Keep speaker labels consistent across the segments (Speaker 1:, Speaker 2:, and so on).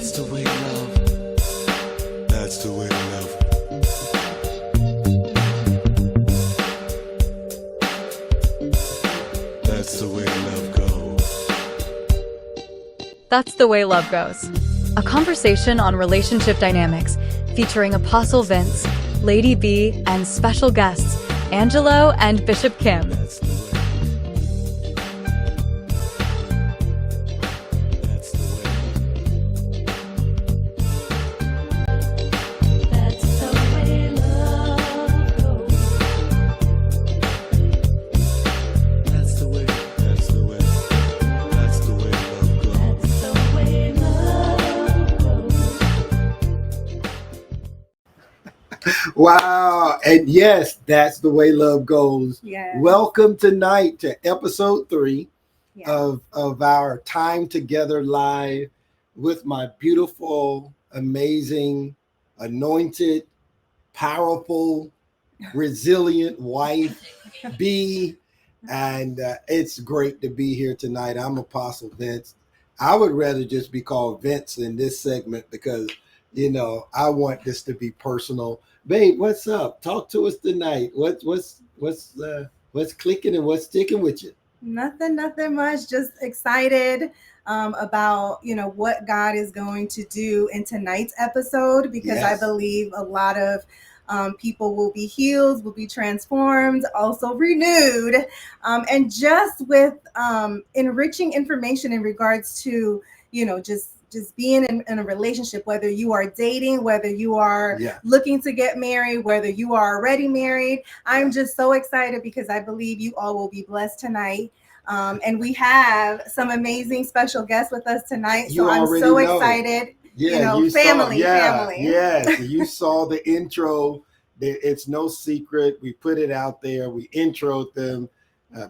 Speaker 1: That's the way love. That's the way love. That's the way love goes.
Speaker 2: That's the Way Love Goes. A conversation on relationship dynamics featuring Apostle Vince, Lady B, and special guests Angelo and Bishop Kim.
Speaker 1: That's the way. That's the way.
Speaker 3: That's the way love goes.
Speaker 1: That's the way. That's the way. That's the way love goes.
Speaker 3: That's the way love goes.
Speaker 4: Wow. And yes, that's the way love goes.
Speaker 5: Yeah.
Speaker 4: Welcome tonight to episode 3
Speaker 5: Yeah.
Speaker 4: of our time together live with my beautiful, amazing, anointed, powerful, resilient wife, B. And it's great to be here tonight. I'm Apostle Vince. I would rather just be called Vince in this segment because, I want this to be personal. Babe, what's up? Talk to us tonight. What's clicking and what's sticking with you?
Speaker 5: Nothing much. Just excited about what God is going to do in tonight's episode because
Speaker 4: Yes.
Speaker 5: I believe a lot of people will be healed, will be transformed, also renewed, and just with enriching information in regards to just being in a relationship, whether you are dating, whether you are
Speaker 4: Yeah.
Speaker 5: looking to get married, whether you are already married. I'm just so excited because I believe you all will be blessed tonight. And we have some amazing special guests with us tonight.
Speaker 4: You
Speaker 5: So I'm
Speaker 4: already
Speaker 5: so
Speaker 4: know.
Speaker 5: excited.
Speaker 4: Yeah,
Speaker 5: Family.
Speaker 4: Yes, you saw the intro. It's no secret. We put it out there. We introed them.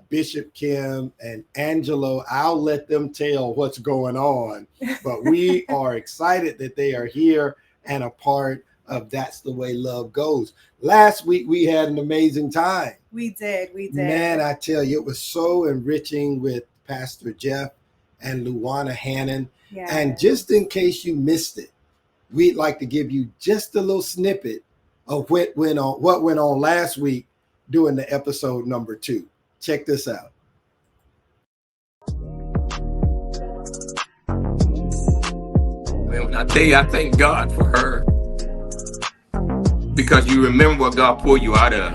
Speaker 4: Bishop Kim and Angelo. I'll let them tell what's going on. But we are excited that they are here and a part of That's the Way Love Goes. Last week we had an amazing time.
Speaker 5: We did.
Speaker 4: Man, I tell you, it was so enriching with Pastor Jeff and Luana Hannon.
Speaker 5: Yeah.
Speaker 4: And just in case you missed it, we'd like to give you just a little snippet of what went on last week during the episode number 2. Check this out.
Speaker 6: Man, when I tell you, I thank God for her because you remember what God pulled you out of,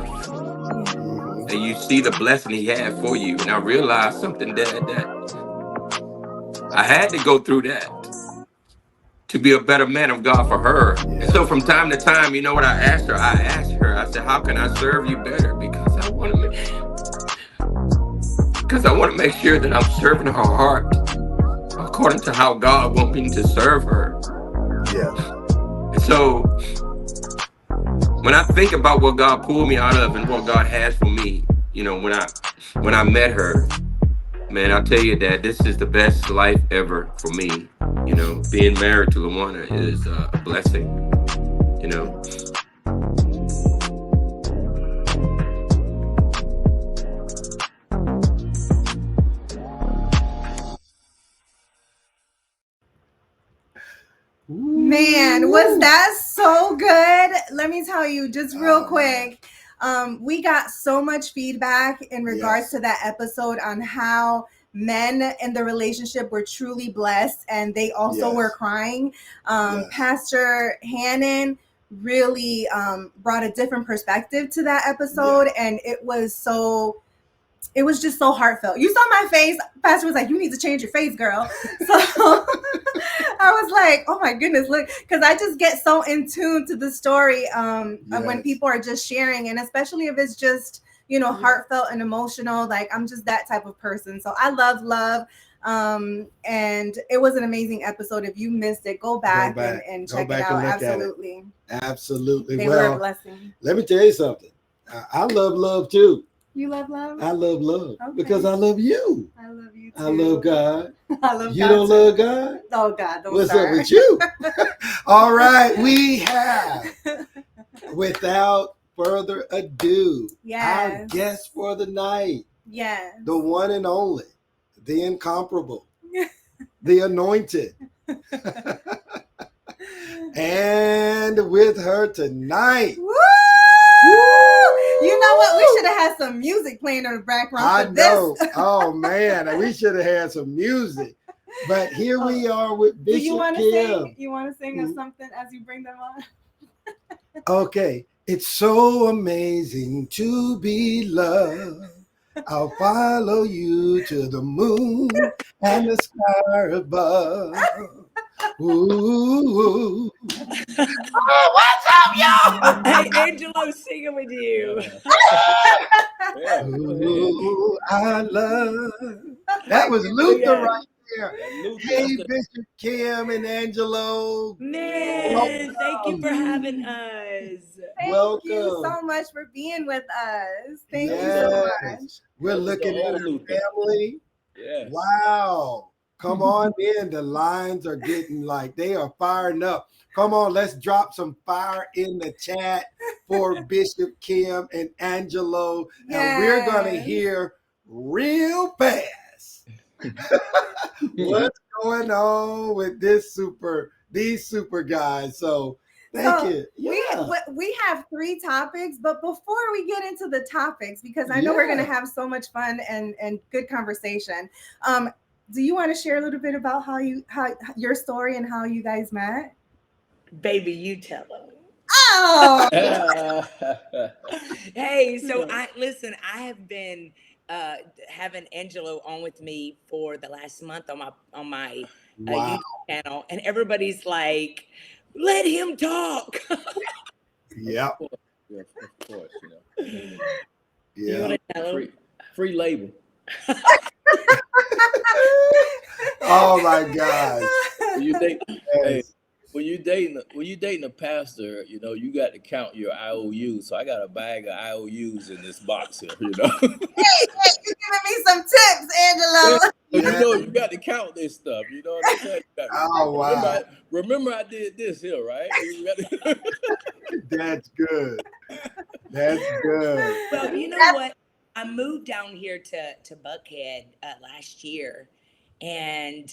Speaker 6: and you see the blessing He had for you. And I realized something that I had to go through that to be a better man of God for her. And so from time to time, you know what I asked her? I said, how can I serve you better? Because I want to make sure that I'm serving her heart according to how God wants me to serve her.
Speaker 4: Yeah.
Speaker 6: And so when I think about what God pulled me out of and what God has for me, when I met her, man, I'll tell you that this is the best life ever for me. Being married to Luana is a blessing.
Speaker 5: Man, was that so good? Let me tell you just real quick. We got so much feedback in regards to that episode on how men in the relationship were truly blessed and they also were crying. Pastor Hannon really brought a different perspective to that episode, and it was just so heartfelt. You saw my face. Pastor was like, you need to change your face, girl. So I was like, oh my goodness, look, because I just get so in tune to the story of when people are just sharing, and especially if it's just, heartfelt and emotional. Like, I'm just that type of person. So I love. And it was an amazing episode. If you missed it, go back and check it out. Absolutely.
Speaker 4: Absolutely.
Speaker 5: They were a blessing.
Speaker 4: Let me tell you something. I love love too.
Speaker 5: You love love?
Speaker 4: I love love
Speaker 5: Okay.
Speaker 4: because I love you.
Speaker 5: I love you too.
Speaker 4: I love God.
Speaker 5: I love
Speaker 4: You
Speaker 5: God
Speaker 4: don't
Speaker 5: too.
Speaker 4: love God?
Speaker 5: Oh God, don't
Speaker 4: What's
Speaker 5: start.
Speaker 4: up with you? All right, we have, without further ado, our guest for the night, the one and only, the incomparable, the anointed, And with her tonight,
Speaker 5: Woo! You know what? We should have had some music playing in the background
Speaker 4: I
Speaker 5: for
Speaker 4: know.
Speaker 5: this.
Speaker 4: Oh man, we should have had some music. But here we are with
Speaker 5: Do you
Speaker 4: Bishop
Speaker 5: want to
Speaker 4: Kim.
Speaker 5: sing? You want to sing
Speaker 4: Mhm.
Speaker 5: or something as you bring them on?
Speaker 4: Okay, it's so amazing to be loved. I'll follow you to the moon and the sky above. Ooh. Oh, what's up, y'all?
Speaker 7: Hey, Angelo, singing with you.
Speaker 8: Yeah.
Speaker 4: Ooh, I love. That was Luther
Speaker 7: Yeah.
Speaker 4: right there. Hey,
Speaker 8: Luther,
Speaker 4: Bishop Kim and Angelo.
Speaker 7: Man, thank you for having us.
Speaker 5: Thank you
Speaker 4: Welcome.
Speaker 5: so much for being with us. Thank you so
Speaker 4: Yes.
Speaker 5: much.
Speaker 4: We're
Speaker 8: That was the
Speaker 4: looking at
Speaker 8: old
Speaker 4: our
Speaker 8: Luther.
Speaker 4: family.
Speaker 8: Yes.
Speaker 4: Wow. Come on in. The lines are getting like they are firing up. Come on, let's drop some fire in the chat for Bishop Kim and Angelo. And we're going to
Speaker 5: Yes.
Speaker 4: hear real fast what's going on with these super guys. So thank you.
Speaker 5: We have 3 topics, but before we get into the topics, because I know we're going to have so much fun and good conversation, do you want to share a little bit about how your story and how you guys met?
Speaker 7: Baby, you tell them.
Speaker 5: Oh,
Speaker 7: Hey, so listen, I have been having Angelo on with me for the last month on my
Speaker 4: Wow.
Speaker 7: YouTube channel, and everybody's like, let him talk.
Speaker 4: Yep.
Speaker 8: Yeah, of course, you know.
Speaker 7: You
Speaker 4: Yeah.
Speaker 7: want to tell him?
Speaker 8: Free labor.
Speaker 4: Oh my gosh.
Speaker 8: When you date, hey,
Speaker 4: Yes.
Speaker 8: when you dating a pastor, you know, you got to count your IOUs. So I got a bag of IOUs in this box here, you know.
Speaker 5: hey, you're giving me some tips, Angelo.
Speaker 8: So you
Speaker 4: Yeah.
Speaker 8: know, you got to count this stuff. You know what I'm saying?
Speaker 4: Oh wow.
Speaker 8: Remember I did this here, right? You got to-
Speaker 4: That's good. That's good.
Speaker 7: Well, you know what? I moved down here to Buckhead last year, and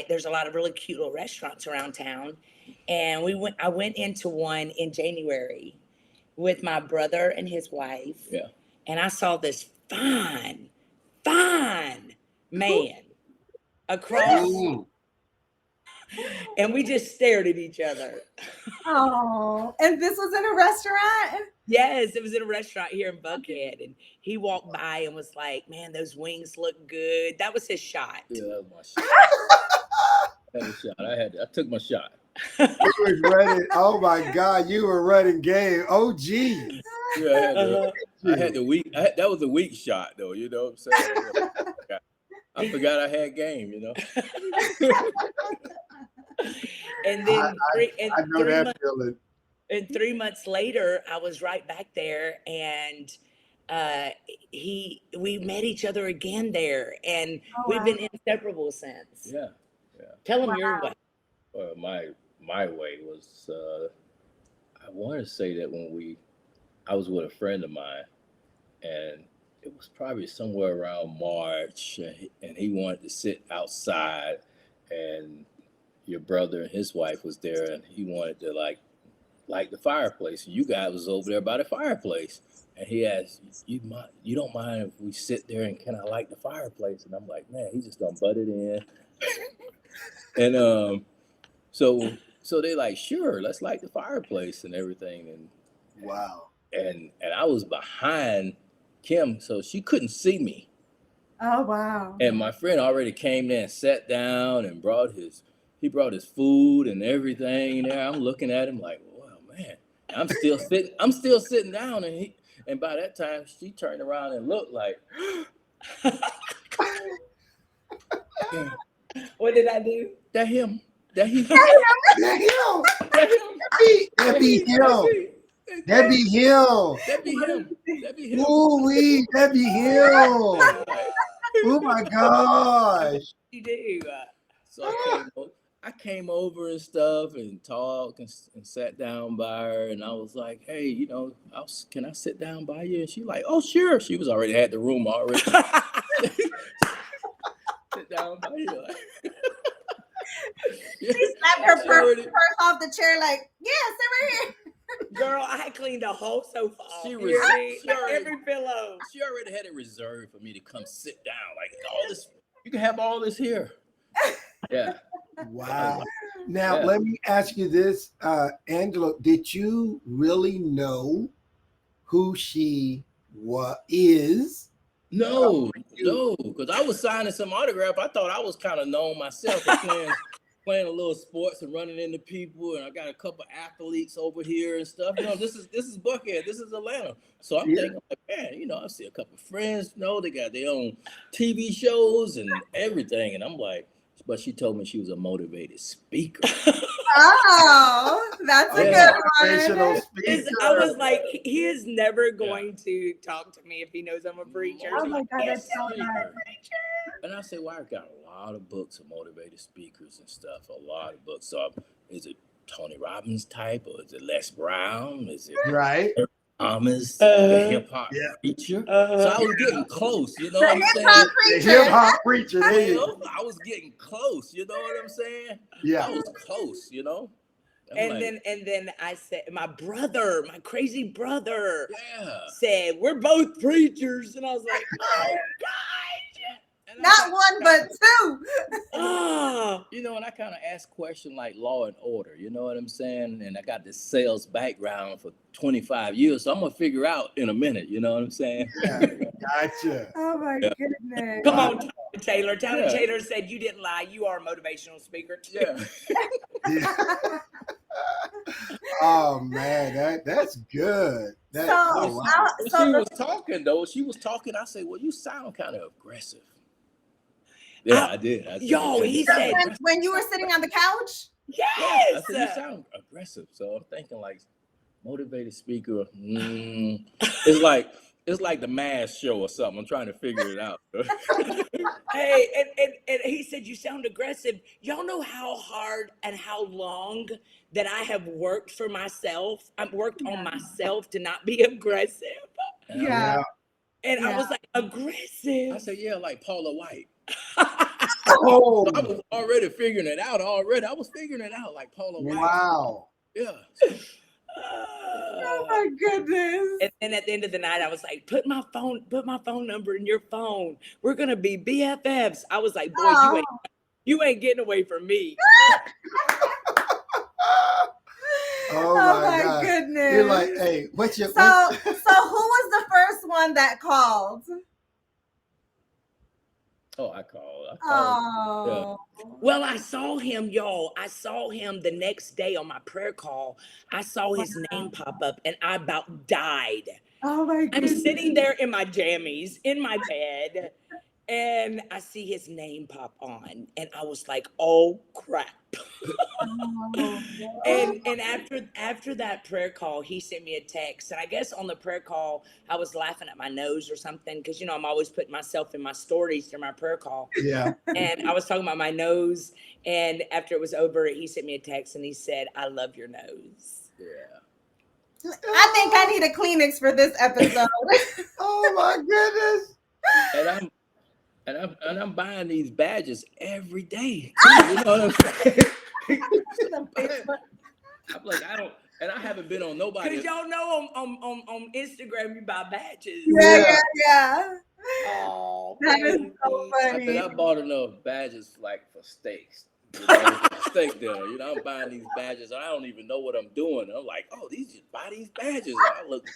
Speaker 7: there's a lot of really cute little restaurants around town, and I went into one in January with my brother and his wife,
Speaker 8: Yeah.
Speaker 7: and I saw this fine man across,
Speaker 4: Ooh.
Speaker 7: and we just stared at each other.
Speaker 5: Oh, and this was in a restaurant?
Speaker 7: Yes, it was in a restaurant here in Buckhead, and he walked by and was like, "Man, those wings look good." That was his shot.
Speaker 8: Yeah, that was my shot. I had a shot. I took my shot.
Speaker 4: You was running. Oh my God, you were running game. Oh geez.
Speaker 8: Yeah, I had the weak. That was a weak shot, though. You know what I'm saying? I forgot I had game. You know.
Speaker 7: And then
Speaker 4: I know that feeling.
Speaker 7: and 3 months later, I was right back there, and we met each other again there, and we've been inseparable since.
Speaker 8: Yeah.
Speaker 7: Tell him your way.
Speaker 8: My way was. I want to say that I was with a friend of mine, and it was probably somewhere around March, and he wanted to sit outside, and your brother and his wife was there, and he wanted to like the fireplace. And you guys was over there by the fireplace, and he asked, "You don't mind if we sit there and can I light the fireplace?" And I'm like, "Man, he just done butted in." And so they like, "Sure, let's light the fireplace and everything." And
Speaker 4: Wow.
Speaker 8: and I was behind Kim, so she couldn't see me.
Speaker 5: Oh, wow.
Speaker 8: And my friend already came there and sat down and brought his food and everything there. I'm looking at him like, wow, man. I'm still sitting down, and by that time she turned around and looked like
Speaker 7: What did I do?
Speaker 8: that him. That he
Speaker 4: That him. That be him. That be him.
Speaker 8: That be him. That be him.
Speaker 4: Ooh wee. That be him. Oh my gosh.
Speaker 7: You do.
Speaker 8: So I came over and stuff and talked and sat down by her, and I was like, "Hey, you know, can I sit down by you?" And she like, "Oh, sure." She was already had the room already. Sit down by you.
Speaker 5: She slapped her purse off the chair like, yeah, sit right here.
Speaker 7: Girl, I had cleaned the whole sofa off.
Speaker 8: She
Speaker 7: You
Speaker 8: was-
Speaker 7: hear me?
Speaker 8: she
Speaker 7: Like,
Speaker 8: already-
Speaker 7: every pillow.
Speaker 8: She already had it reserved for me to come sit down. Like all this, you can have all this here. Yeah.
Speaker 4: Wow. Now
Speaker 8: Yeah.
Speaker 4: let me ask you this, Angelo. Did you really know who she is?
Speaker 8: No, because I was signing some autograph. I thought I was kind of known myself for playing a little sports and running into people, and I got a couple athletes over here and stuff. You know, this is Buckhead, this is Atlanta. So I'm thinking, like, man, you know, I see a couple friends. You know, they got their own TV shows and everything, and I'm like, but she told me she was a motivated speaker.
Speaker 5: Oh, that's a
Speaker 8: Yeah.
Speaker 5: good
Speaker 4: Motivational
Speaker 5: one.
Speaker 4: speaker.
Speaker 7: I was like, he is never going to talk to me if he knows I'm a preacher.
Speaker 5: Oh my God,
Speaker 7: Yes,
Speaker 5: that's so
Speaker 8: Speaker.
Speaker 5: nice.
Speaker 8: And I say, well, I got a lot of books of motivated speakers and stuff. A lot of books. So is it Tony Robbins type, or is it Les Brown? Is it
Speaker 4: Right.
Speaker 8: Thomas, the hip hop
Speaker 4: Yeah.
Speaker 8: preacher? So I was getting close. You know what I'm saying?
Speaker 5: Hip-hop
Speaker 4: The
Speaker 5: preacher.
Speaker 4: hip hop preacher. There
Speaker 8: You
Speaker 4: you
Speaker 8: know, I was getting close. You know what I'm saying? I
Speaker 4: Yeah.
Speaker 8: was close. You know. I'm like,
Speaker 7: and then I said, my crazy brother,
Speaker 8: yeah.
Speaker 7: said, we're both preachers. And I was like, oh, God.
Speaker 8: And I
Speaker 5: Not
Speaker 8: was
Speaker 5: one, but two.
Speaker 7: Oh.
Speaker 8: You know, and I kind of ask questions like Law and Order, you know what I'm saying? And I got this sales background for 25 years, so I'm gonna figure out in a minute, you know what I'm saying?
Speaker 4: Yeah. Gotcha.
Speaker 5: Oh my
Speaker 8: Yeah.
Speaker 5: goodness.
Speaker 7: Come on, Tyler Taylor. Tyler
Speaker 8: Yeah.
Speaker 7: Taylor said you didn't lie. You are a motivational speaker too.
Speaker 8: Yeah.
Speaker 4: Yeah. Oh man, that's good.
Speaker 5: So,
Speaker 4: Wow.
Speaker 8: When
Speaker 5: so
Speaker 8: she
Speaker 5: the-
Speaker 8: was talking though, I said, well, you sound kind of aggressive. Yeah, I did. I said,
Speaker 7: Yo, he
Speaker 8: "You sound
Speaker 7: said-
Speaker 8: aggressive."
Speaker 5: when you were sitting on the couch,
Speaker 8: Yeah, I
Speaker 7: Yes.
Speaker 8: said, you sound aggressive. So I'm thinking like motivated speaker. It's like the Mask Show or something. I'm trying to figure it out.
Speaker 7: Hey, and he said you sound aggressive. Y'all know how hard and how long that I have worked for myself. I've worked on myself to not be aggressive.
Speaker 8: And I
Speaker 5: Yeah.
Speaker 7: And I
Speaker 5: Yeah.
Speaker 7: was like, aggressive.
Speaker 8: I said, yeah, like Paula White.
Speaker 4: Oh,
Speaker 8: So I was already figuring it out already. I was figuring it out like Paula White.
Speaker 4: wow.
Speaker 8: Yeah.
Speaker 5: oh my goodness.
Speaker 7: And then at the end of the night, I was like, put my phone number in your phone. We're gonna be BFFs. I was like, boy,
Speaker 5: Oh.
Speaker 7: you ain't getting away from me.
Speaker 4: Oh
Speaker 5: Oh
Speaker 4: my
Speaker 5: my
Speaker 4: God.
Speaker 5: goodness.
Speaker 4: You're like, hey, what's your
Speaker 5: So who was the first one that called?
Speaker 8: Oh, I called.
Speaker 5: Oh.
Speaker 7: Well, I saw him, y'all. I saw him the next day on my prayer call. I saw his name pop up and I about died.
Speaker 5: Oh my
Speaker 7: I'm
Speaker 5: goodness.
Speaker 7: sitting there in my jammies in my bed and I see his name pop on and I was like, oh crap.
Speaker 5: Oh.
Speaker 7: And after that prayer call, he sent me a text. And I guess on the prayer call, I was laughing at my nose or something because, you know, I'm always putting myself in my stories during my prayer call.
Speaker 4: Yeah.
Speaker 7: And I was talking about my nose. And after it was over, he sent me a text and he said, I love your nose.
Speaker 8: Yeah.
Speaker 5: I think I need a Kleenex for this episode.
Speaker 4: Oh my goodness.
Speaker 8: And I'm buying these badges every day. You know what I'm saying? I'm like, I haven't been on nobody.
Speaker 7: Because y'all know on Instagram, you buy badges.
Speaker 5: Yeah.
Speaker 7: Oh,
Speaker 5: That is
Speaker 7: baby.
Speaker 5: so
Speaker 8: I
Speaker 5: funny.
Speaker 8: said I bought enough badges like for steaks. You know, steak dinner. You know, I'm buying these badges. I don't even know what I'm doing. I'm like, oh, just buy these badges. I look.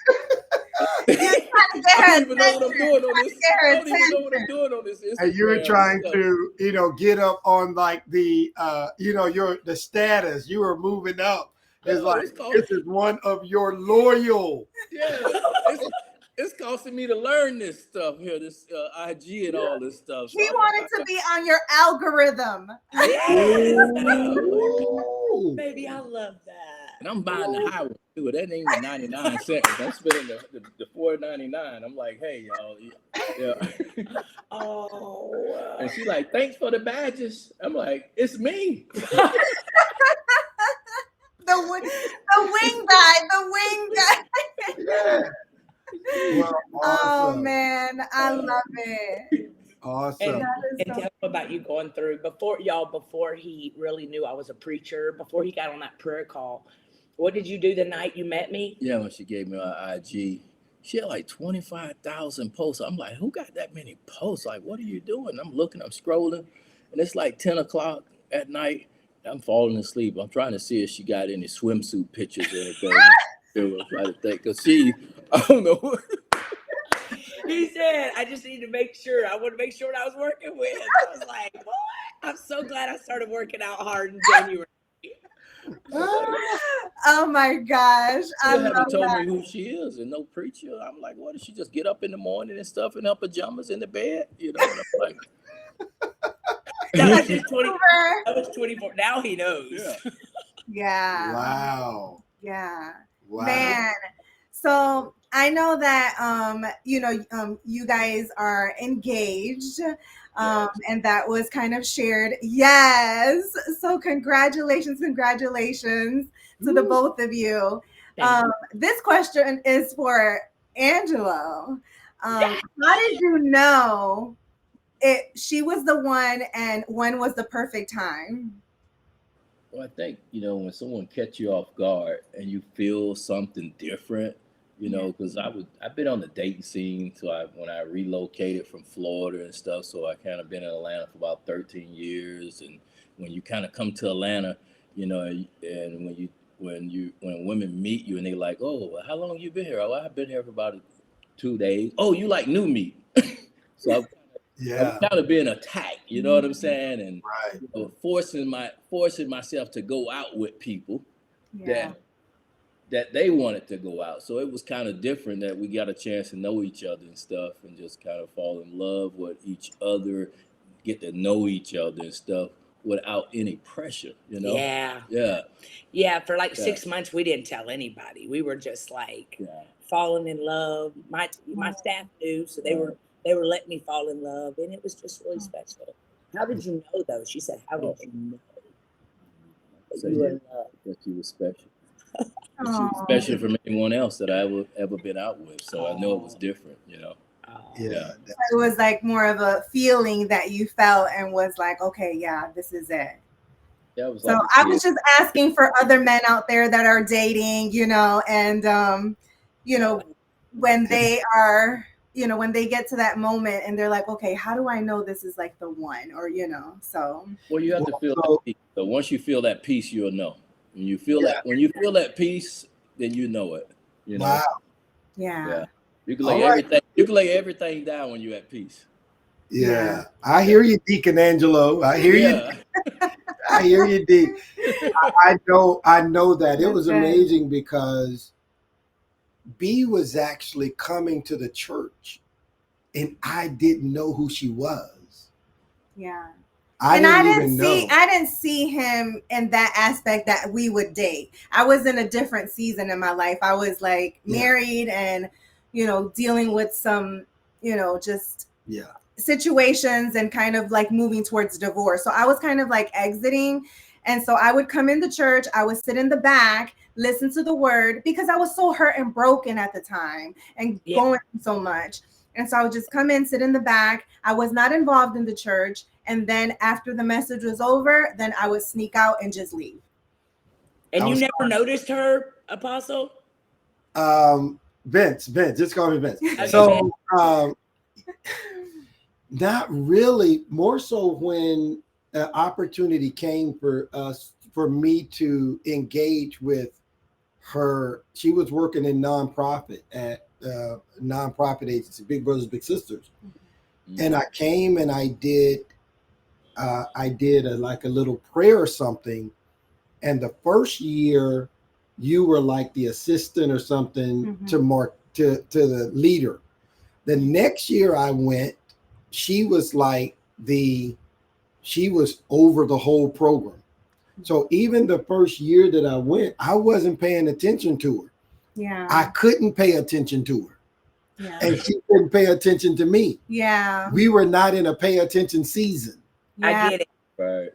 Speaker 5: You're trying to get
Speaker 8: I
Speaker 5: her
Speaker 8: don't even know what I'm doing on this.
Speaker 5: Get her
Speaker 8: I don't even know what I'm doing on this Instagram.
Speaker 4: And you were trying
Speaker 8: stuff.
Speaker 4: to, get up on like the, the status. You were moving up. It's
Speaker 8: No,
Speaker 4: like,
Speaker 8: it's called-
Speaker 4: this is one of your loyal.
Speaker 8: Yeah, it's costing me to learn this stuff here, this IG and all this stuff. So
Speaker 5: He
Speaker 8: I'm
Speaker 5: wanted to be on your algorithm.
Speaker 4: Ooh.
Speaker 7: Baby, I love that.
Speaker 8: And I'm buying the high one too. That ain't even 99 cents. I'm spending the $4.99. I'm like, hey y'all, yeah.
Speaker 7: Oh.
Speaker 8: And she like, thanks for the badges. I'm like, it's me.
Speaker 5: The wing guy.
Speaker 4: Yeah. Well,
Speaker 5: Oh
Speaker 4: awesome.
Speaker 5: man, I love it.
Speaker 4: Awesome.
Speaker 5: That is
Speaker 7: And
Speaker 5: so
Speaker 7: tell them about you going through before he really knew I was a preacher, before he got on that prayer call. What did you do the night you met me?
Speaker 8: Yeah, when she gave me her IG, she had like 25,000 posts. I'm like, who got that many posts? Like, what are you doing? I'm looking, I'm scrolling, and it's like 10 o'clock at night. I'm falling asleep. I'm trying to see if she got any swimsuit pictures or anything. I'm trying to think, because I don't know.
Speaker 7: He said, I just need to make sure. I want to make sure what I was working with. I was like, what? I'm so glad I started working out hard in January.
Speaker 5: Oh my gosh. I
Speaker 8: Still haven't
Speaker 5: love
Speaker 8: told
Speaker 5: that.
Speaker 8: me who she is and no preacher. I'm like, what, did she just get up in the morning and stuff in her pajamas in the bed? You know, and I'm like,
Speaker 7: That was just 20. That was 24. Now he knows.
Speaker 8: yeah.
Speaker 5: Yeah.
Speaker 4: Wow.
Speaker 5: Yeah.
Speaker 4: Wow.
Speaker 5: Man. So I know that you guys are engaged. And that was kind of shared. Yes. So congratulations to the both of you.
Speaker 7: Thank you.
Speaker 5: This question is for Angelo. How did you know she was the one, and when was the perfect time?
Speaker 8: Well, I think, when someone catch you off guard and you feel something different, because I've been on the dating scene. So when I relocated from Florida and stuff, so I kind of been in Atlanta for about 13 years. And when you kind of come to Atlanta, and when women meet you and they're like, oh, how long you been here? Oh, I've been here for about 2 days. Oh, you like new meat. So I'm kind of being attacked, you know what I'm saying? And
Speaker 4: Right.
Speaker 8: forcing myself to go out with people
Speaker 5: Yeah.
Speaker 8: that they wanted to go out. So it was kind of different that we got a chance to know each other and stuff, and just kind of fall in love with each other, get to know each other and stuff without any pressure,
Speaker 7: Yeah. For like 6 months, we didn't tell anybody. We were just like falling in love. My staff knew, so they were letting me fall in love, and it was just really special. How did you know, though? She said, how did you know that you were in love?
Speaker 8: That you were special. She was special from anyone else that I ever been out with. So I know it was different,
Speaker 4: Yeah.
Speaker 5: It was like more of a feeling that you felt and was like, okay, yeah, this is it.
Speaker 8: Yeah, it was
Speaker 5: So I was just asking for other men out there that are dating, and when they are, when they get to that moment and they're like, okay, how do I know this is like the one, or so.
Speaker 8: Well, you have to feel that peace. So once you feel that peace, you'll know. When you feel that peace, then you know it.
Speaker 4: Wow.
Speaker 5: Yeah.
Speaker 8: You can lay everything. You can lay everything down when you're at peace.
Speaker 4: Yeah. I hear you, Deacon Angelo. I hear you. I hear you, Deacon. I know that. It was amazing because B was actually coming to the church and I didn't know who she was.
Speaker 5: Yeah.
Speaker 4: I
Speaker 5: didn't see him in that aspect that we would date. I was in a different season in my life. I was like married and, dealing with some, just situations and kind of like moving towards divorce. So I was kind of like exiting. And so I would come in the church. I would sit in the back, listen to the word, because I was so hurt and broken at the time and going through so much. And so I would just come in, sit in the back. I was not involved in the church. And then after the message was over, then I would sneak out and just leave.
Speaker 7: And you never noticed her, Apostle?
Speaker 4: Vince, just call me Vince.
Speaker 7: Okay.
Speaker 4: So not really, more so when an opportunity came for me to engage with her. She was working in nonprofit at nonprofit agency, Big Brothers Big Sisters. And I came and I did like a little prayer or something. And the first year you were like the assistant or something to the leader. The next year I went, she was over the whole program. So even the first year that I went, I wasn't paying attention to her.
Speaker 5: Yeah.
Speaker 4: I couldn't pay attention to her.
Speaker 5: Yeah.
Speaker 4: And she couldn't pay attention to me.
Speaker 5: Yeah.
Speaker 4: We were not in a pay attention season.
Speaker 7: I get it.
Speaker 8: Right.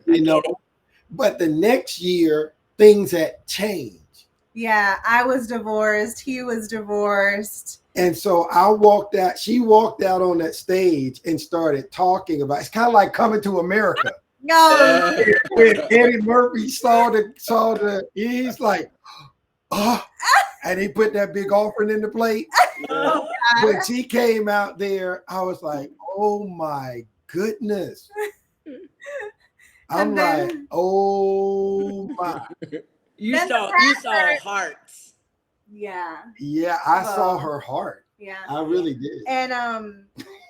Speaker 4: But the next year, things had changed.
Speaker 5: Yeah, I was divorced. He was divorced.
Speaker 4: And so I walked out. She walked out on that stage and started talking about. It's kind of like Coming to America.
Speaker 5: No,
Speaker 4: When Eddie Murphy saw the, he's like, oh, and he put that big offering in the plate.
Speaker 5: oh,
Speaker 4: When she came out there, I was like, oh my goodness. I'm
Speaker 5: And then-
Speaker 4: like, oh my.
Speaker 7: You
Speaker 5: Then the
Speaker 7: saw hearts.
Speaker 5: yeah,
Speaker 4: Yeah, I saw
Speaker 5: Well,
Speaker 4: her heart.
Speaker 5: yeah.
Speaker 4: I really did.
Speaker 5: And I was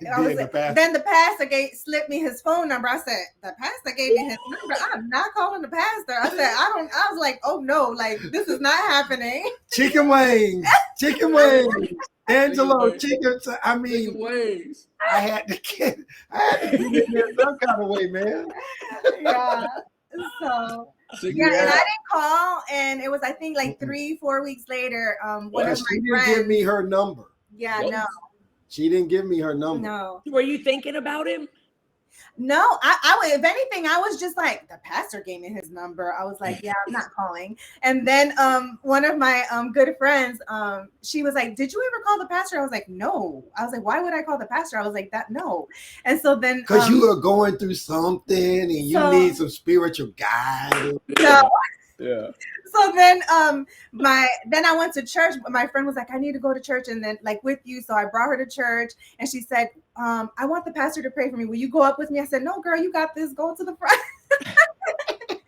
Speaker 4: Being a
Speaker 5: like,
Speaker 4: pastor.
Speaker 5: then the pastor slipped me his phone number. I said, the pastor gave me his number. I'm not calling the pastor. I said, I was like, oh no, like this is not happening.
Speaker 4: Chicken wings. Angelo, chicken. I mean,
Speaker 6: ways.
Speaker 4: I had to get in there some kind of way, man.
Speaker 5: Yeah. So yeah, and I didn't call, and it was I think like 3-4 weeks later. One of
Speaker 4: She
Speaker 5: my
Speaker 4: didn't
Speaker 5: friends.
Speaker 4: give me her number.
Speaker 5: Yeah,
Speaker 8: What?
Speaker 5: no,
Speaker 4: She didn't give me her number.
Speaker 5: no.
Speaker 7: Were you thinking about him?
Speaker 5: No, I if anything, I was just like, the pastor gave me his number. I was like, yeah, I'm not calling. And then one of my good friends, she was like, did you ever call the pastor? I was like, no. I was like, why would I call the pastor? I was like, that no. And so then
Speaker 4: Because you are going through something and you
Speaker 5: So-
Speaker 4: need some spiritual guidance.
Speaker 5: no.
Speaker 8: Yeah.
Speaker 5: So then then I went to church. My friend was like, I need to go to church and then like with you. So I brought her to church and she said, I want the pastor to pray for me. Will you go up with me? I said, no, girl, you got this. Go to the front.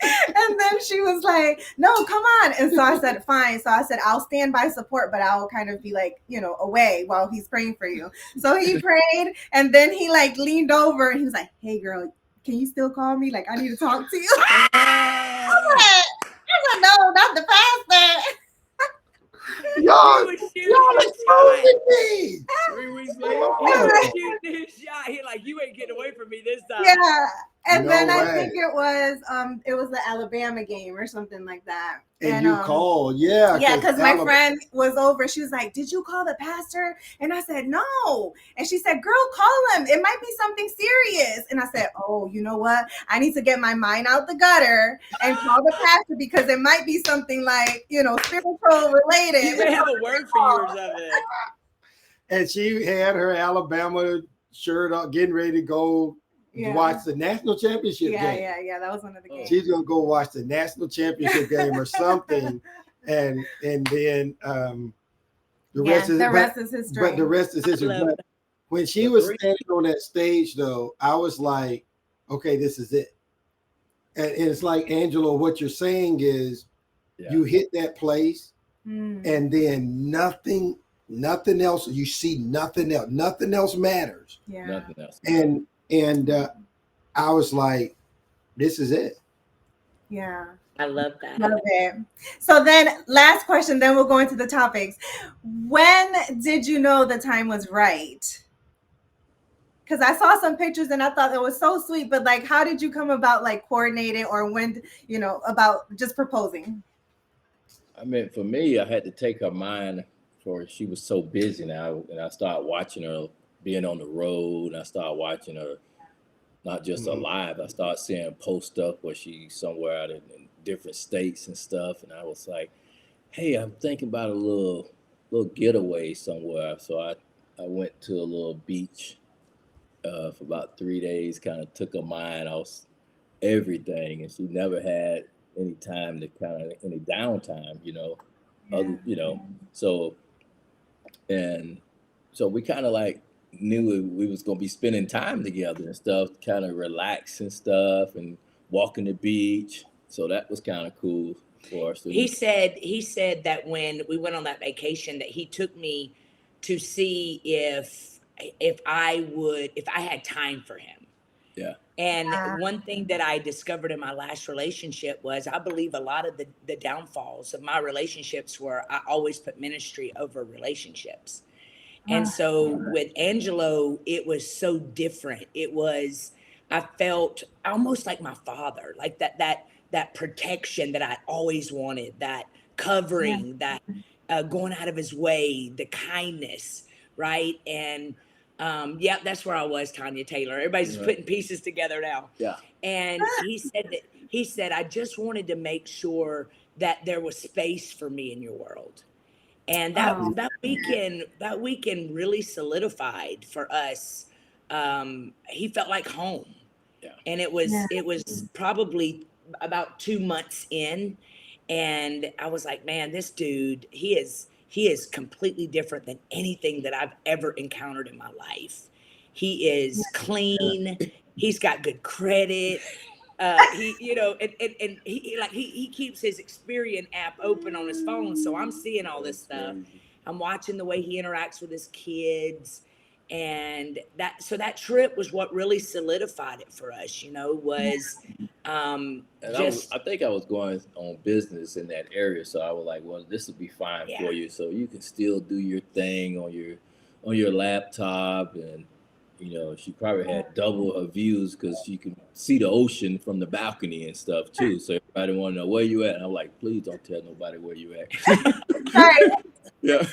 Speaker 5: And then she was like, no, come on. And so I said, fine. So I said, I'll stand by support, but I'll kind of be like, away while he's praying for you. So he prayed and then he like leaned over and he was like, hey girl, can you still call me? Like, I need to talk to you. I said, no, not the pastor.
Speaker 4: Y'all exposing me.
Speaker 6: 3 weeks later.
Speaker 7: He was shooting his shot. He like, you ain't getting away from me this time.
Speaker 5: Yeah. And
Speaker 4: No
Speaker 5: then I
Speaker 4: way.
Speaker 5: think it was the Alabama game or something like that.
Speaker 4: And you called, yeah.
Speaker 5: Yeah, because my friend was over. She was like, did you call the pastor? And I said, no. And she said, girl, call him. It might be something serious. And I said, oh, you know what? I need to get my mind out the gutter and call the pastor because it might be something like, spiritual related.
Speaker 7: You may have a word for yours of it.
Speaker 4: And she had her Alabama shirt up, getting ready to go watch the national championship game.
Speaker 5: Yeah. That was one of the games.
Speaker 4: She's gonna go watch the national championship game or something, and then the rest
Speaker 5: is history.
Speaker 4: But the rest is history. But when she was standing on that stage, though, I was like, okay, this is it. And it's like, Angelo, what you're saying is, you hit that place, and then nothing else. You see nothing else. Nothing else matters.
Speaker 5: Yeah.
Speaker 8: Nothing else.
Speaker 4: And I was like, this is it.
Speaker 5: Yeah.
Speaker 7: I love that.
Speaker 5: Love it. So then last question, then we'll go into the topics. When did you know the time was right? Because I saw some pictures and I thought it was so sweet, but like, how did you come about like coordinating or when, about just proposing?
Speaker 8: I mean, for me, I had to take her mind for she was so busy now, and I started watching her being on the road. I started watching her not just alive. I started seeing post stuff where she's somewhere out in different states and stuff, and I was like, "Hey, I'm thinking about a little getaway somewhere." So I went to a little beach for about 3 days. Kind of took her mind off everything, and she never had any time to any downtime, So we kind of like knew we was gonna be spending time together and stuff, kind of relax and stuff, and walking the beach. So that was kind of cool for us.
Speaker 7: He said that when we went on that vacation, that he took me to see if I had time for him.
Speaker 8: Yeah.
Speaker 7: And one thing that I discovered in my last relationship was I believe a lot of the downfalls of my relationships were I always put ministry over relationships. And so with Angelo, it was so different. I felt almost like my father, like that protection that I always wanted, that covering, that going out of his way, the kindness, right? And that's where I was, Tanya Taylor. Everybody's just putting pieces together now.
Speaker 8: Yeah.
Speaker 7: And he said he said, I just wanted to make sure that there was space for me in your world. And
Speaker 5: Oh,
Speaker 7: that weekend really solidified for us. He felt like home.
Speaker 8: Yeah.
Speaker 7: And
Speaker 5: yeah,
Speaker 7: it was probably about 2 months in, and I was like, man, this dude, he is completely different than anything that I've ever encountered in my life. He is clean. He's got good credit. He, you know, and he keeps his Experian app open on his phone, so I'm seeing all this
Speaker 8: That's
Speaker 7: stuff.
Speaker 8: crazy.
Speaker 7: I'm watching the way he interacts with his kids, and that trip was what really solidified it for us. You know, was
Speaker 8: And
Speaker 7: just
Speaker 8: I think I was going on business in that area, so I was like, well, this will be fine
Speaker 7: yeah.
Speaker 8: for you, so you can still do your thing on your laptop, and she probably had double her views because she could see the ocean from the balcony and stuff too. So everybody want to know where you at, and I'm like, please don't tell nobody where you at.
Speaker 5: right.
Speaker 8: Yeah.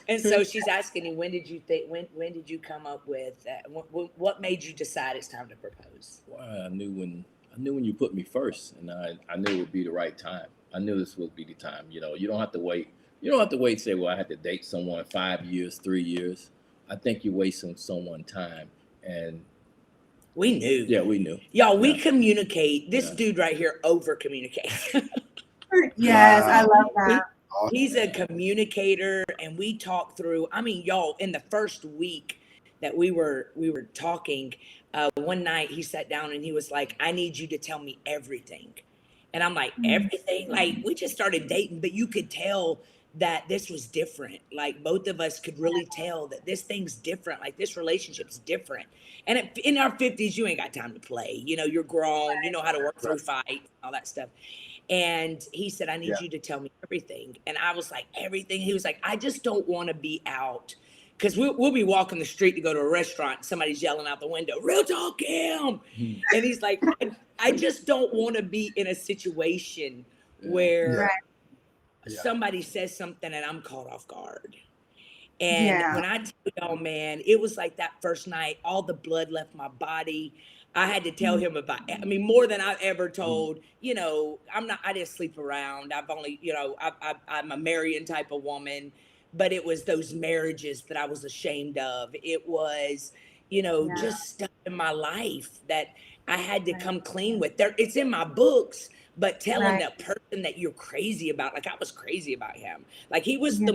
Speaker 7: And so she's asking you, when did you come up with that? What made you decide it's time to propose?
Speaker 8: Well, I knew when you put me first, and I knew it would be the right time. I knew this would be the time. You don't have to wait. You don't have to wait and say, well, I had to date someone 5 years, 3 years. I think you're wasting someone time. And
Speaker 7: We knew.
Speaker 8: yeah, we knew.
Speaker 7: Y'all, we
Speaker 8: Yeah.
Speaker 7: communicate. This
Speaker 8: Yeah.
Speaker 7: dude right here over communicates.
Speaker 5: Yes, I
Speaker 4: Wow.
Speaker 5: love that.
Speaker 7: He's a communicator, and we talked through. I mean, y'all, in the first week that we were talking, one night he sat down and he was like, "I need you to tell me everything," and I'm like, "Everything?" Like we just started dating, but you could tell that this was different. Like both of us could really tell that this thing's different. Like this relationship's different. And in our 50s, you ain't got time to play. You know, you're grown. You know how to work through fights, all that stuff. And he said, I need
Speaker 4: Yeah.
Speaker 7: you to tell me everything. And I was like, everything? He was like, I just don't want to be out. Because we'll be walking the street to go to a restaurant. And somebody's yelling out the window, real talk, Kim. And he's like, I just don't want to be in a situation where
Speaker 5: Right.
Speaker 4: Yeah.
Speaker 7: somebody says something and I'm caught off guard. And
Speaker 5: Yeah.
Speaker 7: when I tell y'all, man, it was like that first night, all the blood left my body. I had to tell him about, I mean, more than I've ever told, I didn't sleep around. I've only, I'm a marrying type of woman, but it was those marriages that I was ashamed of. It was,
Speaker 5: Yeah.
Speaker 7: just stuff in my life that I had to come clean with. It's in my books, but telling
Speaker 5: Right.
Speaker 7: that person that you're crazy about, like I was crazy about him. Like he was
Speaker 5: Yeah.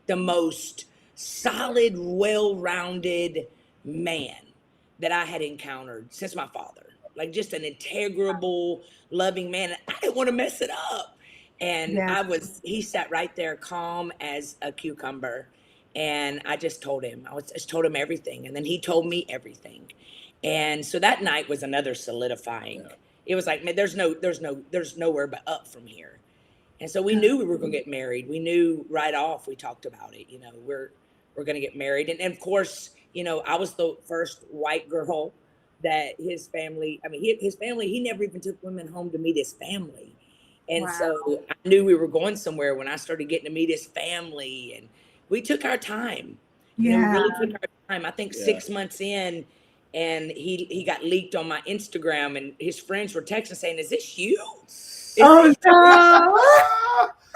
Speaker 7: the most solid, well-rounded man that I had encountered since my father. Like just an integrable, loving man. I didn't want to mess it up. And
Speaker 5: Yeah.
Speaker 7: he sat right there calm as a cucumber. And I just told him, just told him everything. And then he told me everything. And so that night was another solidifying.
Speaker 8: Yeah.
Speaker 7: It was like, man, there's nowhere but up from here. And so we knew we were going to get married. We knew right off. We talked about it. We're going to get married. And of course, I was the first white girl that his family. I mean, his family. He never even took women home to meet his family. And
Speaker 5: Wow.
Speaker 7: so I knew we were going somewhere when I started getting to meet his family. And we took our time. We
Speaker 5: Yeah.
Speaker 7: really took our time. I think
Speaker 8: Yeah.
Speaker 7: 6 months in, and he got leaked on my Instagram, and his friends were texting saying, "Is this you?"
Speaker 5: Oh no.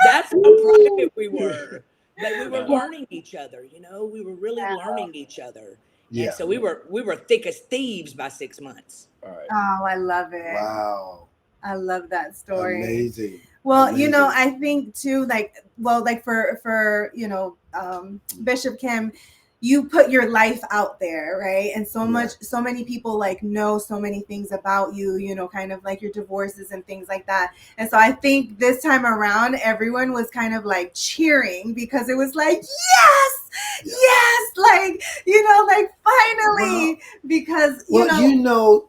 Speaker 7: That's how private we were. But we were
Speaker 8: Yeah.
Speaker 7: learning each other, we were really learning each other.
Speaker 4: Yeah.
Speaker 7: And so we were thick as thieves by 6 months.
Speaker 8: All right.
Speaker 5: Oh, I love it.
Speaker 4: Wow.
Speaker 5: I love that story.
Speaker 4: Amazing.
Speaker 5: Well,
Speaker 4: Amazing.
Speaker 5: I think too, like for Bishop Kim, you put your life out there, right? And so many people like know so many things about you, kind of like your divorces and things like that. And so I think this time around, everyone was kind of like cheering because it was like, yes, like, like finally, because,
Speaker 4: Well,
Speaker 5: hold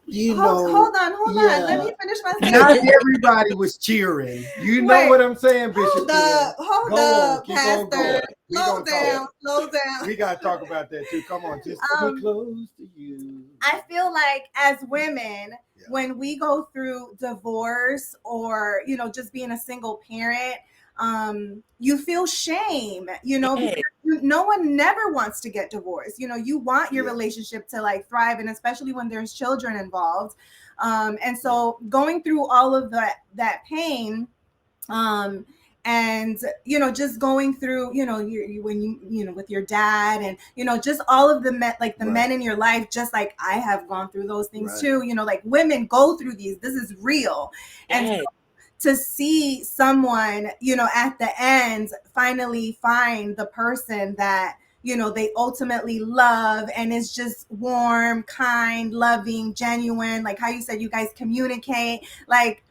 Speaker 5: on.
Speaker 4: yeah.
Speaker 5: Let me finish my
Speaker 4: not
Speaker 5: statement.
Speaker 4: everybody was cheering. You know
Speaker 5: Wait.
Speaker 4: what I'm saying, Bishop?
Speaker 5: Hold
Speaker 4: Go
Speaker 5: up,
Speaker 4: on, keep on
Speaker 5: Pastor.
Speaker 4: going. We
Speaker 5: Slow
Speaker 4: gonna talk.
Speaker 5: down.
Speaker 4: We gotta talk about that too. Come on, just be close to you.
Speaker 5: I feel like as women,
Speaker 4: Yeah.
Speaker 5: when we go through divorce or, just being a single parent, you feel shame, because, no one never wants to get divorced. You know, you want your
Speaker 4: Yeah.
Speaker 5: relationship to like thrive, and especially when there's children involved. And so going through all of that pain, um and you know, just going through, you know, you when you know, with your dad, and you know, just all of the men, like the
Speaker 4: Right.
Speaker 5: men in your life, just like I have gone through those things
Speaker 4: Right.
Speaker 5: too. You know, like women go through these, this is real. And
Speaker 7: Yes.
Speaker 5: to see someone, you know, at the end finally find the person that, you know, they ultimately love, and is just warm, kind, loving, genuine, like how you said you guys communicate, like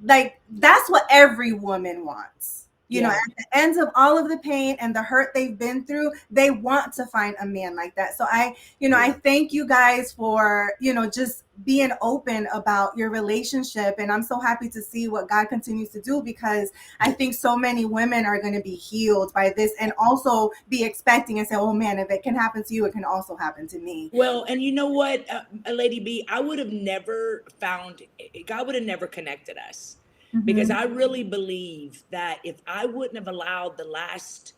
Speaker 5: that's what every woman wants. You know,
Speaker 7: Yeah.
Speaker 5: at the end of all of the pain and the hurt they've been through, they want to find a man like that. So I, you know, I thank you guys for, you know, just being open about your relationship. And I'm so happy to see what God continues to do, because I think so many women are going to be healed by this, and also be expecting and say, oh man, if it can happen to you, it can also happen to me.
Speaker 7: Well, and you know what, Lady B, I would have never found, God would have never connected us, because I really believe that if I wouldn't have allowed the last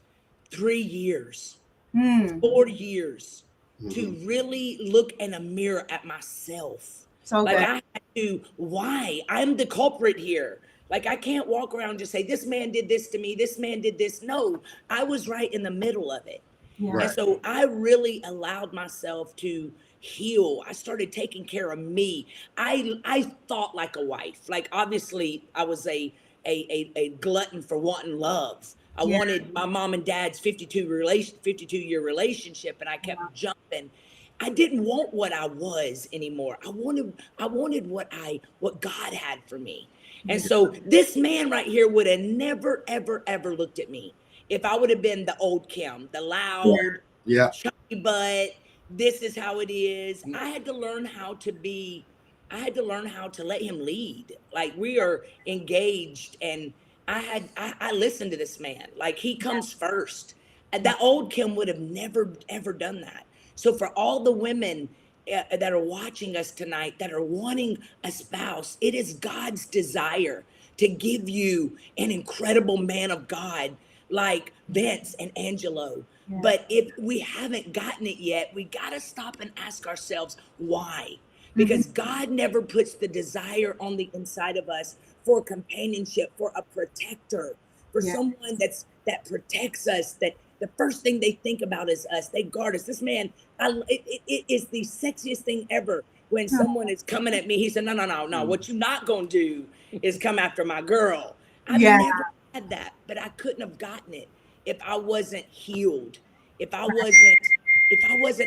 Speaker 7: 3 years,
Speaker 5: Mm,
Speaker 7: 4 years to
Speaker 4: Mhm.
Speaker 7: really look in a mirror at myself,
Speaker 5: so
Speaker 7: like
Speaker 5: good.
Speaker 7: I had to, why? I'm the culprit here. Like I can't walk around and just say, this man did this to me, this man did this. No, I was right in the middle of it.
Speaker 5: Yeah.
Speaker 7: And
Speaker 4: Right.
Speaker 7: so I really allowed myself to heal. I started taking care of me. I thought like a wife. Like obviously I was a glutton for wanting love. I
Speaker 5: Yeah.
Speaker 7: wanted my mom and dad's 52-year relationship, and I kept jumping. I didn't want what I was anymore. I wanted what God had for me. And so this man right here would have never, ever, ever looked at me if I would have been the old Kim, the loud,
Speaker 4: Yeah.
Speaker 7: chunky butt. This is how it is. I had to learn how to be. I had to learn how to let him lead. Like we are engaged, and I listened to this man. Like he comes first. And that old Kim would have never ever done that. So for all the women that are watching us tonight that are wanting a spouse, it is God's desire to give you an incredible man of God like Vince and Angelo.
Speaker 5: Yeah.
Speaker 7: But if we haven't gotten it yet, we got to stop and ask ourselves why. Because God never puts the desire on the inside of us for companionship, for a protector, for
Speaker 5: Yeah.
Speaker 7: someone that protects us, that the first thing they think about is us. They guard us. This man, it is the sexiest thing ever. When someone is coming at me, he said, no, no, no, no. What you're not going to do is come after my girl. I've
Speaker 5: Yeah.
Speaker 7: never had that, but I couldn't have gotten it if I wasn't healed, if I wasn't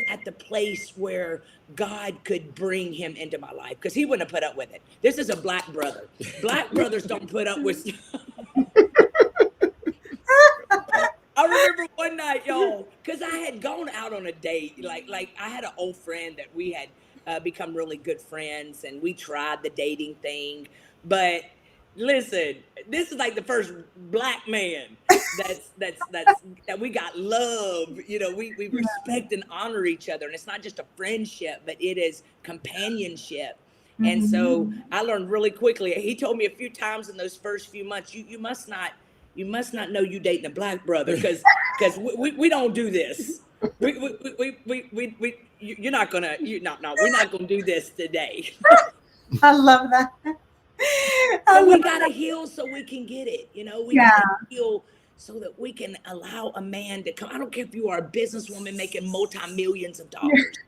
Speaker 7: at the place where God could bring him into my life, because he wouldn't have put up with it. This is a black brother. Black brothers don't put up with. I remember one night, y'all, because I had gone out on a date. Like I had an old friend that we had become really good friends, and we tried the dating thing. But listen, this is like the first black man that we got love. You know, we respect and honor each other, and it's not just a friendship, but it is companionship. And so I learned really quickly. He told me a few times in those first few months, you must not know you dating a black brother, because we don't do this. You're not gonna no, we're not gonna do this today.
Speaker 5: I love that. I
Speaker 7: So we
Speaker 5: love
Speaker 7: gotta heal so we can get it. We
Speaker 5: Yeah.
Speaker 7: gotta heal so that we can allow a man to come. I don't care if you are a businesswoman making multi-millions of dollars.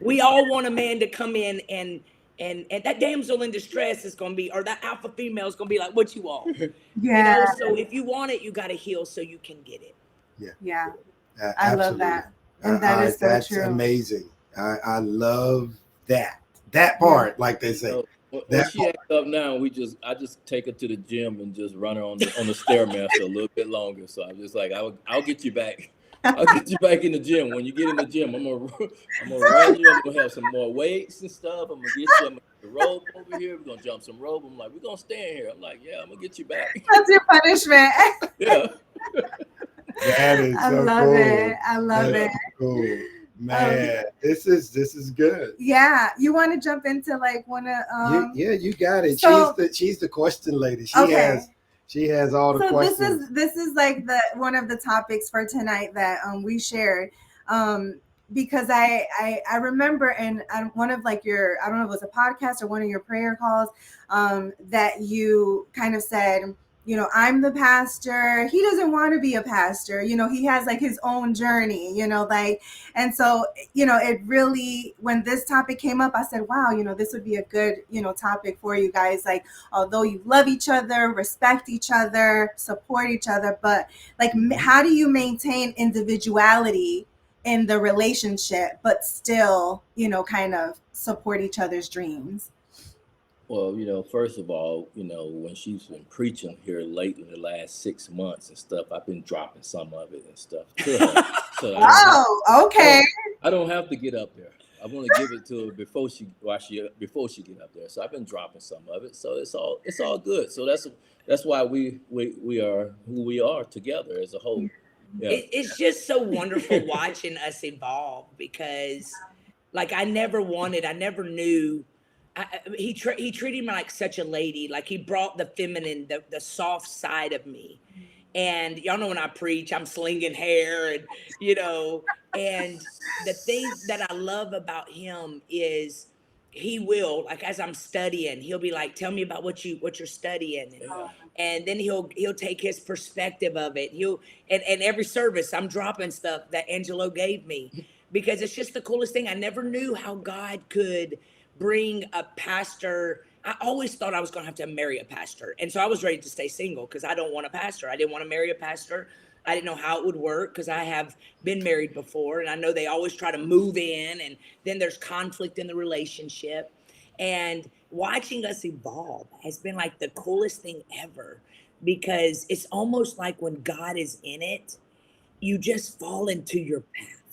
Speaker 7: We all want a man to come in and that damsel in distress is gonna be, or that alpha female is gonna be like, what you want?
Speaker 5: Yeah.
Speaker 7: So if you want it, you gotta heal so you can get it.
Speaker 5: Yeah. I love
Speaker 4: Absolutely.
Speaker 5: that. And that is so
Speaker 4: That's
Speaker 5: true.
Speaker 4: amazing. I love that part, like they say.
Speaker 8: So when
Speaker 4: That
Speaker 8: she acts up now, I just take her to the gym and just run her on the stairmaster a little bit longer. So I'm just like, I'll get you back. I'll get you back in the gym. When you get in the gym, I'm gonna run you. I'm gonna have some more weights and stuff. I'm gonna get you. I'm gonna get the rope over here. We're gonna jump some rope. I'm like, we're gonna stay in here. I'm like, yeah, I'm gonna get you back.
Speaker 5: That's your punishment.
Speaker 8: Yeah.
Speaker 4: That is
Speaker 5: I
Speaker 4: so
Speaker 5: love
Speaker 4: cool.
Speaker 5: it. I love
Speaker 4: That's
Speaker 5: it.
Speaker 4: cool. Man, this is good.
Speaker 5: Yeah. You want to jump into like one of
Speaker 4: Yeah, you got it.
Speaker 5: so-
Speaker 4: She's the question lady.
Speaker 5: Okay.
Speaker 4: She has all the
Speaker 5: So
Speaker 4: questions.
Speaker 5: this is like the one of the topics for tonight that we shared. Because I remember in one of like your, I don't know if it was a podcast or one of your prayer calls, that you kind of said, you know, I'm the pastor. He doesn't want to be a pastor. You know, he has like his own journey, you know, like, and so, you know, it really, when this topic came up, I said, wow, you know, this would be a good, you know, topic for you guys. Like, although you love each other, respect each other, support each other, but like, how do you maintain individuality in the relationship, but still, you know, kind of support each other's dreams?
Speaker 8: Well, first of all, when she's been preaching here lately, the last 6 months and stuff, I've been dropping some of it and stuff to her, so
Speaker 5: Oh, okay.
Speaker 8: I don't have to get up there. I want to give it to her before she get up there. So I've been dropping some of it. So it's all good. So that's why we are who we are together as a whole. Yeah.
Speaker 7: It's just so wonderful watching us evolve because, like, I never knew. He treated me like such a lady. Like, he brought the feminine, the soft side of me. And y'all know when I preach, I'm slinging hair and, and the thing that I love about him is he will, like, as I'm studying, he'll be like, tell me about what you're studying. And then he'll take his perspective of it. And every service I'm dropping stuff that Angelo gave me because it's just the coolest thing. I never knew how God could bring a pastor. I always thought I was going to have to marry a pastor. And so I was ready to stay single because I don't want a pastor. I didn't want to marry a pastor. I didn't know how it would work because I have been married before. And I know they always try to move in and then there's conflict in the relationship. And watching us evolve has been like the coolest thing ever because it's almost like when God is in it, you just fall into your path.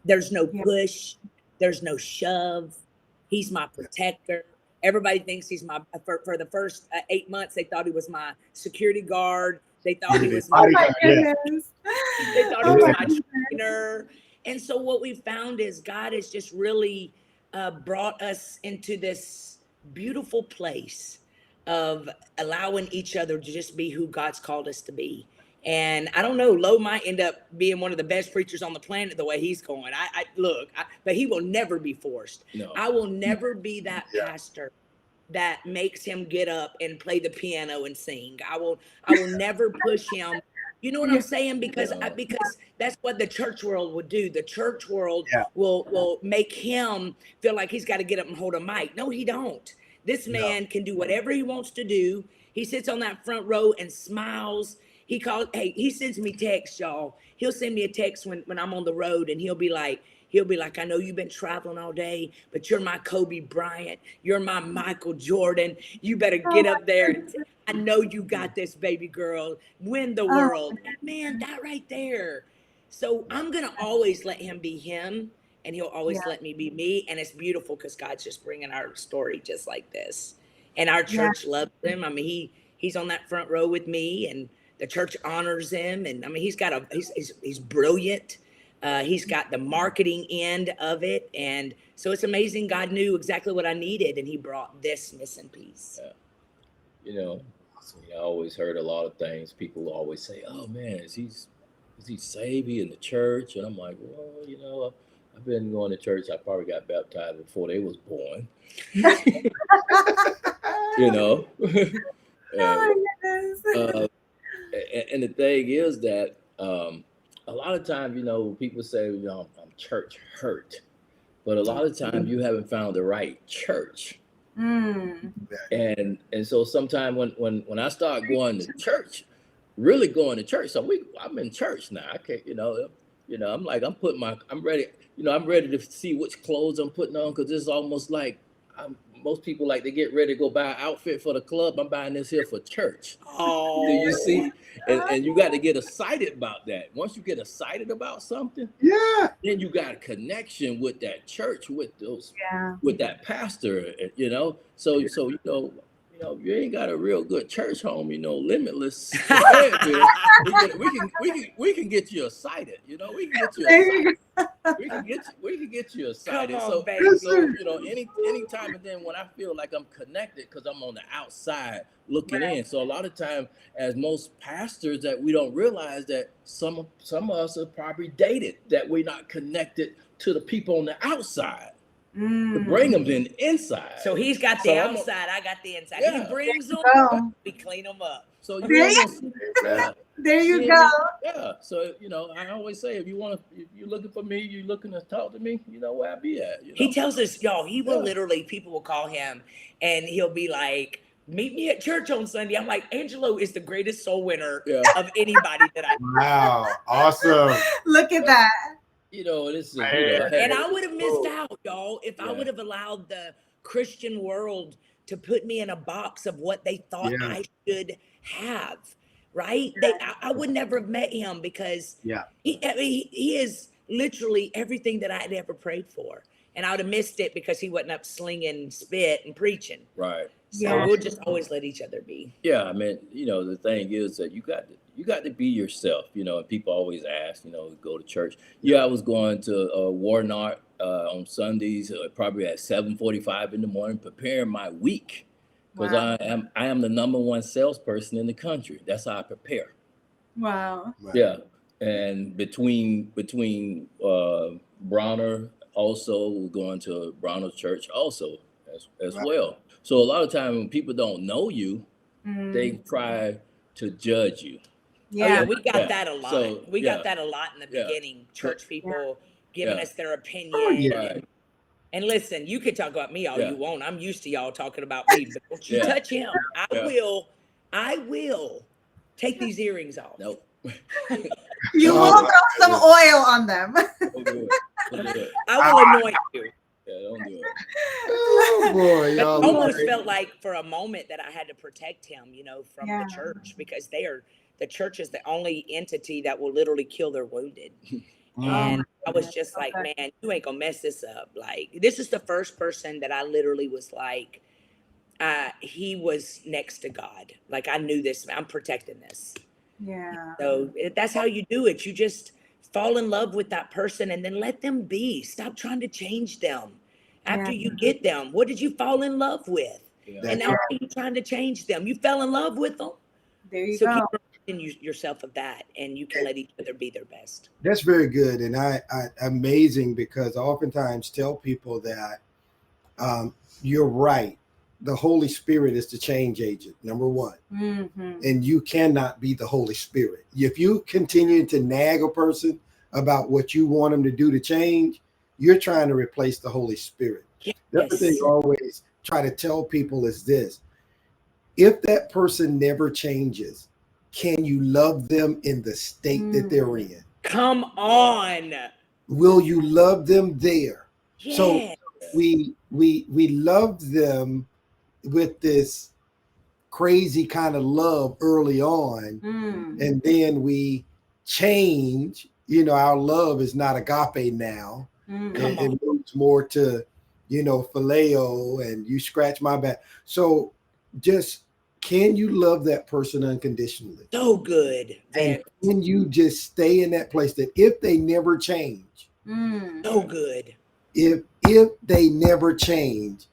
Speaker 7: There's no push. There's no shove. He's my protector. Everybody thinks he's my, for the first 8 months, they thought he was my security guard. They thought he was my,
Speaker 5: Oh my goodness.
Speaker 7: they thought he was my trainer. And so what we found is God has just really brought us into this beautiful place of allowing each other to just be who God's called us to be. And I don't know, Lo might end up being one of the best preachers on the planet the way he's going. But he will never be forced.
Speaker 8: No.
Speaker 7: I will never be that pastor that makes him get up and play the piano and sing. I will never push him. You know what I'm saying? Because that's what the church world would do. The church world will make him feel like he's got to get up and hold a mic. No, he don't. This man can do whatever he wants to do. He sits on that front row and smiles. He sends me texts, y'all. He'll send me a text when I'm on the road and he'll be like, I know you've been traveling all day, but you're my Kobe Bryant. You're my Michael Jordan. You better get up there. I know you got this, baby girl. Win the world. Man, that right there. So I'm going to always let him be him and he'll always let me be me. And it's beautiful because God's just bringing our story just like this. And our church loves him. I mean, he's on that front row with me and the church honors him. And I mean, he's brilliant. He's got the marketing end of it. And so it's amazing. God knew exactly what I needed. And he brought this missing piece.
Speaker 8: Yeah. I always heard a lot of things. People always say, oh man, is he saved? He in the church? And I'm like, well, I've been going to church. I probably got baptized before they was born. And the thing is that a lot of times, people say, I'm church hurt, but a lot of times you haven't found the right church. And so sometimes when I start going to church, really going to church, so I'm in church now. I can't, I'm like, I'm ready. I'm ready to see which clothes I'm putting on because it's almost like most people like they get ready to go buy an outfit for the club. I'm buying this here for church. Oh, do you see? And you got to get excited about that. Once you get excited about something, then you got a connection with that church, with that pastor, So you ain't got a real good church home, Limitless. we can get you excited, we can get you excited. we can get you
Speaker 7: Come
Speaker 8: excited.
Speaker 7: on,
Speaker 8: So,
Speaker 7: baby.
Speaker 8: anytime, and then when I feel like I'm connected, because I'm on the outside looking in. So a lot of time, as most pastors, that we don't realize that some of us are probably dated, that we're not connected to the people on the outside to bring them in inside.
Speaker 7: So he's got the outside, I got the inside. He
Speaker 8: Yeah.
Speaker 7: brings them,
Speaker 5: Go.
Speaker 7: we clean them up.
Speaker 8: So you
Speaker 5: There
Speaker 8: ain't
Speaker 5: you-
Speaker 8: gonna see, yeah.
Speaker 5: There you
Speaker 8: See
Speaker 5: go.
Speaker 8: me? Yeah. So I always say, if you're looking for me, you're looking to talk to me, you know where I be at. You know?
Speaker 7: He tells us, y'all, he will
Speaker 8: Yeah.
Speaker 7: literally, people will call him and he'll be like, meet me at church on Sunday. I'm like, Angelo is the greatest soul winner
Speaker 8: Yeah.
Speaker 7: of anybody that I know.
Speaker 4: Wow, awesome.
Speaker 5: Look at that.
Speaker 8: This is,
Speaker 7: And I would have missed out, y'all, if I
Speaker 8: Yeah.
Speaker 7: would have allowed the Christian world to put me in a box of what they thought
Speaker 4: Yeah.
Speaker 7: I should have. Right? I would never have met him because
Speaker 4: Yeah.
Speaker 7: he is literally everything that I had ever prayed for. And I would have missed it because he wasn't up slinging spit and preaching.
Speaker 8: right.
Speaker 7: So
Speaker 5: Yeah.
Speaker 7: we'll just always let each other be.
Speaker 8: Yeah, I mean, the thing is that you got to be yourself, and people always ask, go to church. Yeah, I was going to Warnock on Sundays, probably at 7:45 in the morning, preparing my week, because
Speaker 5: Wow.
Speaker 8: I am the number one salesperson in the country. That's how I prepare.
Speaker 5: Wow.
Speaker 4: Right.
Speaker 8: Yeah, and between Bronner, also going to Bronner Church also as
Speaker 4: Right.
Speaker 8: well. So a lot of times when people don't know you, they try to judge you.
Speaker 7: Oh, yeah,
Speaker 5: Yeah.
Speaker 7: we got
Speaker 8: Yeah.
Speaker 7: that a lot.
Speaker 8: So,
Speaker 7: We
Speaker 8: yeah.
Speaker 7: got that a lot in the
Speaker 8: Yeah.
Speaker 7: beginning. Church people giving
Speaker 8: Yeah.
Speaker 7: us their opinion.
Speaker 4: Oh, yeah.
Speaker 8: Right.
Speaker 7: And listen, you can talk about me all
Speaker 8: Yeah.
Speaker 7: you want. I'm used to y'all talking about me, but don't you
Speaker 8: Yeah.
Speaker 7: touch him. I
Speaker 8: Yeah.
Speaker 7: will take these earrings off.
Speaker 8: Nope.
Speaker 5: You will throw some oil on them.
Speaker 8: Don't do it. Don't do it.
Speaker 7: I will anoint you.
Speaker 8: Yeah, don't do it.
Speaker 4: Oh boy,
Speaker 7: But
Speaker 4: y'all.
Speaker 7: I almost felt like for a moment that I had to protect him, from
Speaker 5: Yeah.
Speaker 7: the church, because the church is the only entity that will literally kill their wounded. And I was just like,
Speaker 5: Okay.
Speaker 7: man, you ain't gonna mess this up. Like, this is the first person that I literally was like, he was next to God. Like, I knew this, I'm protecting this.
Speaker 5: Yeah.
Speaker 7: So that's how you do it. You just fall in love with that person and then let them be. Stop trying to change them. After
Speaker 5: Yeah.
Speaker 7: you get them, what did you fall in love with?
Speaker 8: Yeah.
Speaker 7: And now you're trying to change them. You fell in love with them.
Speaker 5: There you
Speaker 7: So
Speaker 5: go.
Speaker 7: keep reminding yourself of that, and you can let each other be their best.
Speaker 4: That's very good, and I amazing, because I oftentimes tell people that you're right. The Holy Spirit is the change agent, number one, and you cannot be the Holy Spirit if you continue to nag a person about what you want them to do to change. You're trying to replace the Holy Spirit. The other thing I always try to tell people is this: if that person never changes, can you love them in the state that they're in?
Speaker 7: Come on.
Speaker 4: Will you love them there?
Speaker 7: Yes.
Speaker 4: So we love them with this crazy kind of love early on, and then we change. Our love is not agape now. It moves more to, phileo, and you scratch my back. So just, can you love that person unconditionally?
Speaker 7: So good.
Speaker 4: And can you just stay in that place that if they never change,
Speaker 7: So good.
Speaker 4: if they never change,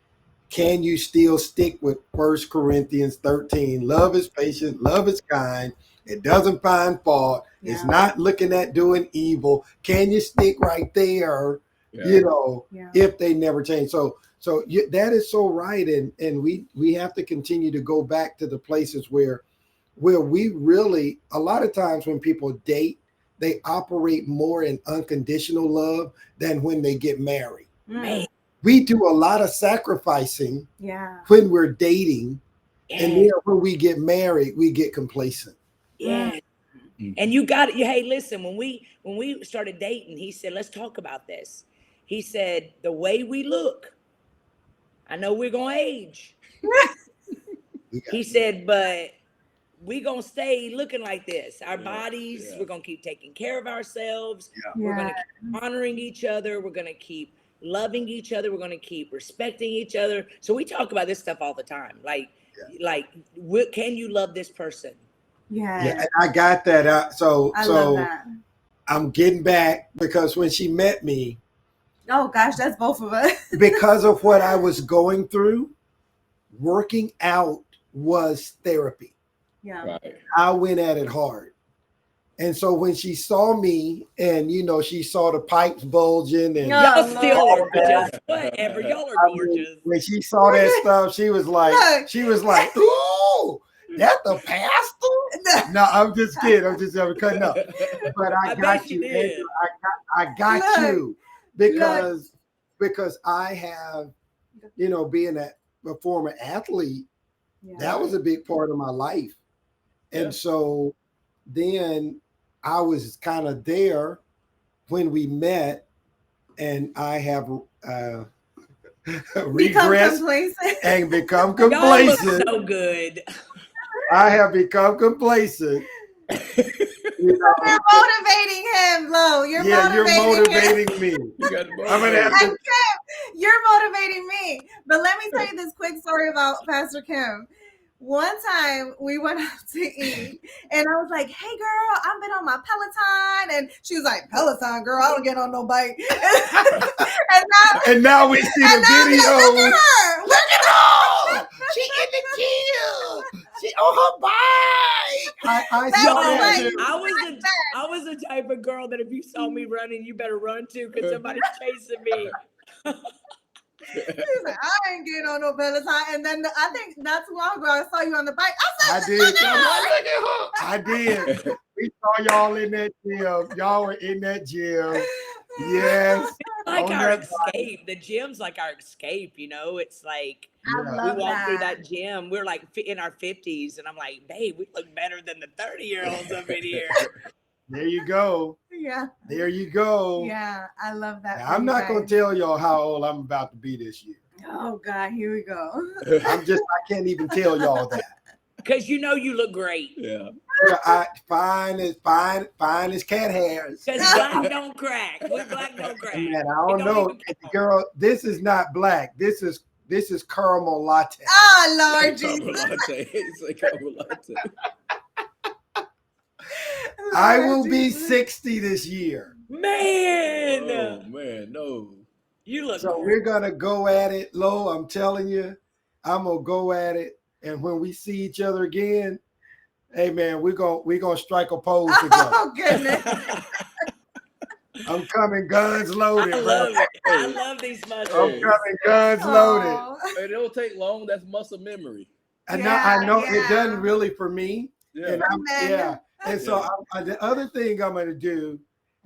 Speaker 4: can you still stick with 1 Corinthians 13? Love is patient, love is kind, it doesn't find fault, it's not looking at doing evil. Can you stick right there? If they never change. So that is so right, and we have to continue to go back to the places where we really, a lot of times when people date, they operate more in unconditional love than when they get married.
Speaker 7: Man.
Speaker 4: We do a lot of sacrificing when we're dating, and then when we get married, we get complacent.
Speaker 7: Yeah. And you got it. Hey, listen, when we started dating, he said, let's talk about this. He said, the way we look, I know we're going to age. He said, but we going to stay looking like this. Our bodies, we're going to keep taking care of ourselves. We're going to keep honoring each other. We're going to keep loving each other. We're going to keep respecting each other. So we talk about this stuff all the time. Like, can you love this person?
Speaker 5: Yeah.
Speaker 4: And I got that.
Speaker 5: I love that.
Speaker 4: I'm getting back because when she met me,
Speaker 5: Oh gosh, that's both of us.
Speaker 4: because of what I was going through, working out was therapy.
Speaker 5: Yeah.
Speaker 8: Right.
Speaker 4: I went at it hard. And so when she saw me and, she saw the pipes bulging and
Speaker 5: No.
Speaker 7: Y'all
Speaker 5: Lord.
Speaker 7: still are just whatever. Y'all are
Speaker 4: I mean,
Speaker 7: gorgeous.
Speaker 4: when she saw that stuff, she was like,
Speaker 5: Look.
Speaker 4: ooh, that the pastor? No, I'm just kidding. I'm just cutting up. But I
Speaker 7: I
Speaker 4: got
Speaker 7: bet you
Speaker 4: you, Angela.
Speaker 7: did.
Speaker 4: I got
Speaker 5: Look.
Speaker 4: you because I have, being a former athlete,
Speaker 5: Yeah.
Speaker 4: that was a big part of my life.
Speaker 8: Yeah.
Speaker 4: And so then I was kind of there when we met, and I have
Speaker 5: Become
Speaker 4: regressed
Speaker 5: complacent.
Speaker 4: and become
Speaker 7: Y'all look
Speaker 4: complacent.
Speaker 7: so good.
Speaker 4: I have become complacent.
Speaker 5: You're motivating him, Lo. You're
Speaker 4: motivating me.
Speaker 8: You got the
Speaker 4: I'm gonna have
Speaker 5: And
Speaker 4: to.
Speaker 5: Kim, you're motivating me. But let me tell you this quick story about Pastor Kim. One time we went out to eat, and I was like, "Hey, girl, I've been on my Peloton," and she was like, "Peloton, girl, I don't get on no bike."
Speaker 4: And now we see the video.
Speaker 5: Look at her. Look at her.
Speaker 4: She in the gym. She on her bike. I
Speaker 5: That
Speaker 4: saw
Speaker 5: was
Speaker 4: that.
Speaker 5: like-
Speaker 4: too.
Speaker 7: I was the type of girl that if you saw me running, you better run too, because somebody's chasing me.
Speaker 5: She was like, I ain't getting on no Peloton. And then I think that's long ago I saw you on the bike. I said,
Speaker 4: I did.
Speaker 5: Look at her.
Speaker 4: I did. We saw y'all in that gym. Y'all were in that gym. Yes.
Speaker 7: Like
Speaker 4: On
Speaker 7: our
Speaker 4: that
Speaker 7: escape. The gym's like our escape, It's like
Speaker 5: I
Speaker 4: Yeah.
Speaker 7: we
Speaker 5: love
Speaker 7: walk through
Speaker 5: that.
Speaker 7: that gym. We're like in our 50s, and I'm like, babe, we look better than the 30-year-olds up in here.
Speaker 4: There you go.
Speaker 5: Yeah.
Speaker 4: There you go.
Speaker 5: Yeah. I love that.
Speaker 4: Now, I'm not going to tell y'all how old I'm about to be this year.
Speaker 5: Oh God, here we go.
Speaker 4: I can't even tell y'all that.
Speaker 7: Because you look great.
Speaker 8: Yeah.
Speaker 4: Fine as cat hairs.
Speaker 7: Because black don't crack. We black don't crack.
Speaker 4: Man, I
Speaker 7: It
Speaker 4: don't know,
Speaker 7: even count.
Speaker 4: girl. This is not black. This is caramel latte.
Speaker 5: Oh Lord
Speaker 8: Caramel
Speaker 5: Jesus.
Speaker 8: latte. It's a caramel latte.
Speaker 4: I
Speaker 5: Lord
Speaker 4: will be
Speaker 5: Jesus.
Speaker 4: 60 this year.
Speaker 7: Man,
Speaker 8: Oh man, no.
Speaker 7: you look
Speaker 4: So
Speaker 7: great.
Speaker 4: we're gonna go at it, Lo. I'm telling you, I'm gonna go at it. And when we see each other again, hey man, we're gonna strike a pose together.
Speaker 5: Oh goodness.
Speaker 4: I'm coming guns loaded,
Speaker 7: I
Speaker 4: bro.
Speaker 7: love it. I love these
Speaker 4: I'm
Speaker 7: muscles.
Speaker 4: coming guns loaded.
Speaker 5: Aw.
Speaker 8: It don't take long. That's muscle memory.
Speaker 4: And
Speaker 5: Yeah,
Speaker 4: I know
Speaker 5: yeah.
Speaker 4: it doesn't really for me.
Speaker 8: Yeah.
Speaker 4: And
Speaker 5: Amen.
Speaker 4: And so the other thing I'm gonna do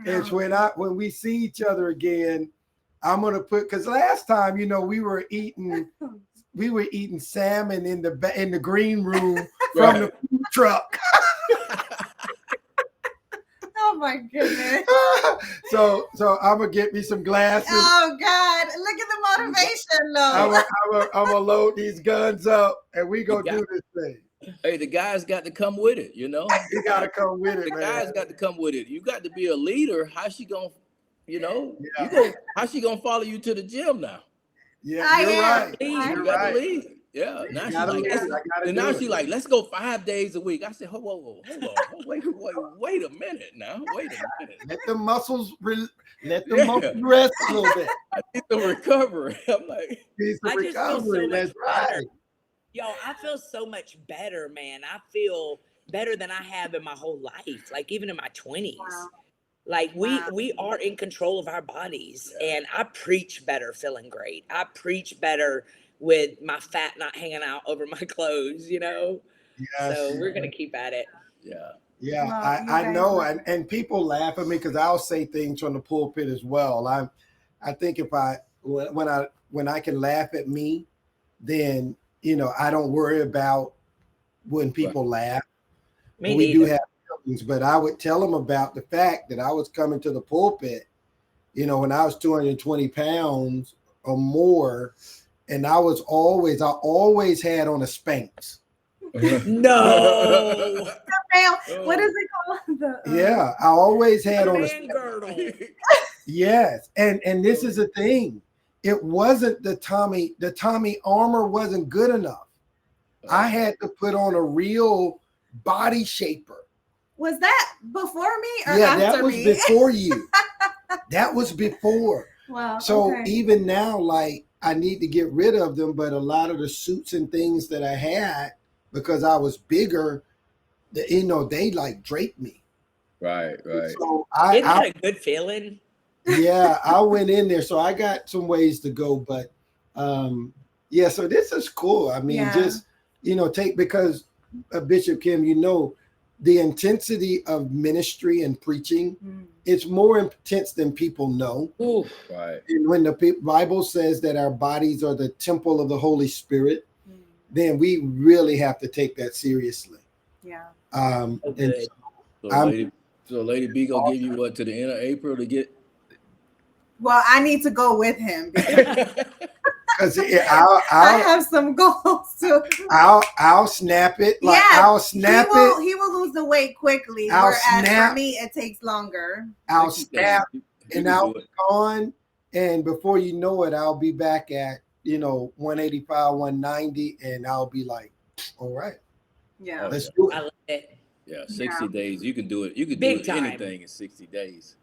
Speaker 4: is when we see each other again, I'm gonna because last time we were eating salmon in the green room from the food truck.
Speaker 5: Oh my goodness.
Speaker 4: so I'm gonna get me some glasses.
Speaker 5: Oh God. Look at the motivation though.
Speaker 4: I'm gonna load these guns up and we gonna do this thing.
Speaker 8: Hey, the guys got to come with it,
Speaker 4: You gotta come with it,
Speaker 8: The
Speaker 4: man.
Speaker 8: guys got to come with it. You got to be a leader. How's she gonna,
Speaker 4: Yeah.
Speaker 8: how's she gonna follow you to the gym now?
Speaker 4: Yeah,
Speaker 5: I
Speaker 4: you're
Speaker 5: am.
Speaker 4: right.
Speaker 5: I
Speaker 8: You
Speaker 4: You're
Speaker 8: got
Speaker 4: right.
Speaker 8: to lead. Yeah. Now she's
Speaker 4: gotta
Speaker 8: like,
Speaker 4: lead.
Speaker 8: let's,
Speaker 4: I gotta
Speaker 8: and
Speaker 4: do
Speaker 8: now
Speaker 4: it.
Speaker 8: she's like, let's go 5 days a week. I said, whoa, hold on, wait a minute now. Wait a minute.
Speaker 4: Let the muscles
Speaker 8: Yeah.
Speaker 4: rest a little bit.
Speaker 8: I need the recovery. I'm like,
Speaker 4: Need some
Speaker 7: I just feel so
Speaker 4: recovery.
Speaker 7: much
Speaker 4: That's
Speaker 7: better.
Speaker 4: right.
Speaker 7: Yo, I feel so much better, man. I feel better than I have in my whole life, like even in my 20s.
Speaker 5: Wow.
Speaker 7: Like
Speaker 5: Wow.
Speaker 7: we are in control of our bodies, and I preach better feeling great. I preach better with my fat not hanging out over my clothes,
Speaker 4: Yes.
Speaker 7: So we're gonna keep at it.
Speaker 8: yeah.
Speaker 4: Yeah,
Speaker 5: Well, you
Speaker 4: I
Speaker 5: guys
Speaker 4: know,
Speaker 5: are-
Speaker 4: and people laugh at me because I'll say things from the pulpit as well. I think if when I can laugh at me, then I don't worry about when people laugh.
Speaker 7: Me
Speaker 4: We do
Speaker 7: neither.
Speaker 4: have feelings, but I would tell them about the fact that I was coming to the pulpit, when I was 220 pounds or more, and I always had on a Spanx.
Speaker 7: No,
Speaker 5: What is it called? The,
Speaker 4: Yeah, I always had
Speaker 7: a
Speaker 4: on a
Speaker 7: man girdle.
Speaker 4: Yes, and this is the thing. It wasn't the Tommy armor wasn't good enough. I had to put on a real body shaper.
Speaker 5: Was that before me or
Speaker 4: Yeah,
Speaker 5: after
Speaker 4: that was
Speaker 5: me?
Speaker 4: before you. That was before.
Speaker 5: Wow.
Speaker 4: So
Speaker 5: Okay.
Speaker 4: even now, like I need to get rid of them, but a lot of the suits and things that I had, because I was bigger, they like draped me.
Speaker 8: Right, right.
Speaker 4: So
Speaker 7: Isn't
Speaker 4: I
Speaker 7: that a good feeling?
Speaker 4: yeah, I went in there. So I got some ways to go, but yeah, so this is cool. I mean,
Speaker 5: Yeah.
Speaker 4: just take because Bishop Kim, the intensity of ministry and preaching,
Speaker 5: Mm.
Speaker 4: it's more intense than people know.
Speaker 7: Ooh,
Speaker 8: Right.
Speaker 4: And when the Bible says that our bodies are the temple of the Holy Spirit,
Speaker 5: Mm.
Speaker 4: then we really have to take that seriously.
Speaker 5: Yeah.
Speaker 7: so
Speaker 4: And
Speaker 7: good.
Speaker 8: So
Speaker 4: I'm
Speaker 8: Lady B gonna give you what to the end of April to get.
Speaker 5: Well, I need to go with him because
Speaker 4: because
Speaker 5: I have some goals too.
Speaker 4: I'll snap it. Like
Speaker 5: Yeah,
Speaker 4: I'll snap it.
Speaker 5: He will lose the weight quickly.
Speaker 4: I'll
Speaker 5: Whereas
Speaker 4: snap.
Speaker 5: for me, it takes longer.
Speaker 4: I'll
Speaker 8: 60 days.
Speaker 4: snap
Speaker 8: You
Speaker 4: and
Speaker 8: can
Speaker 4: I'll
Speaker 8: do
Speaker 4: be
Speaker 8: it.
Speaker 4: gone. And before you know it, I'll be back at 185, 190, and I'll be like, all right,
Speaker 5: Yeah.
Speaker 8: Oh,
Speaker 4: let's
Speaker 8: yeah.
Speaker 4: do
Speaker 7: I
Speaker 4: it.
Speaker 7: love it.
Speaker 8: Yeah, 60 days. You can do it. You can
Speaker 7: Big
Speaker 8: do
Speaker 7: time.
Speaker 8: anything in 60 days.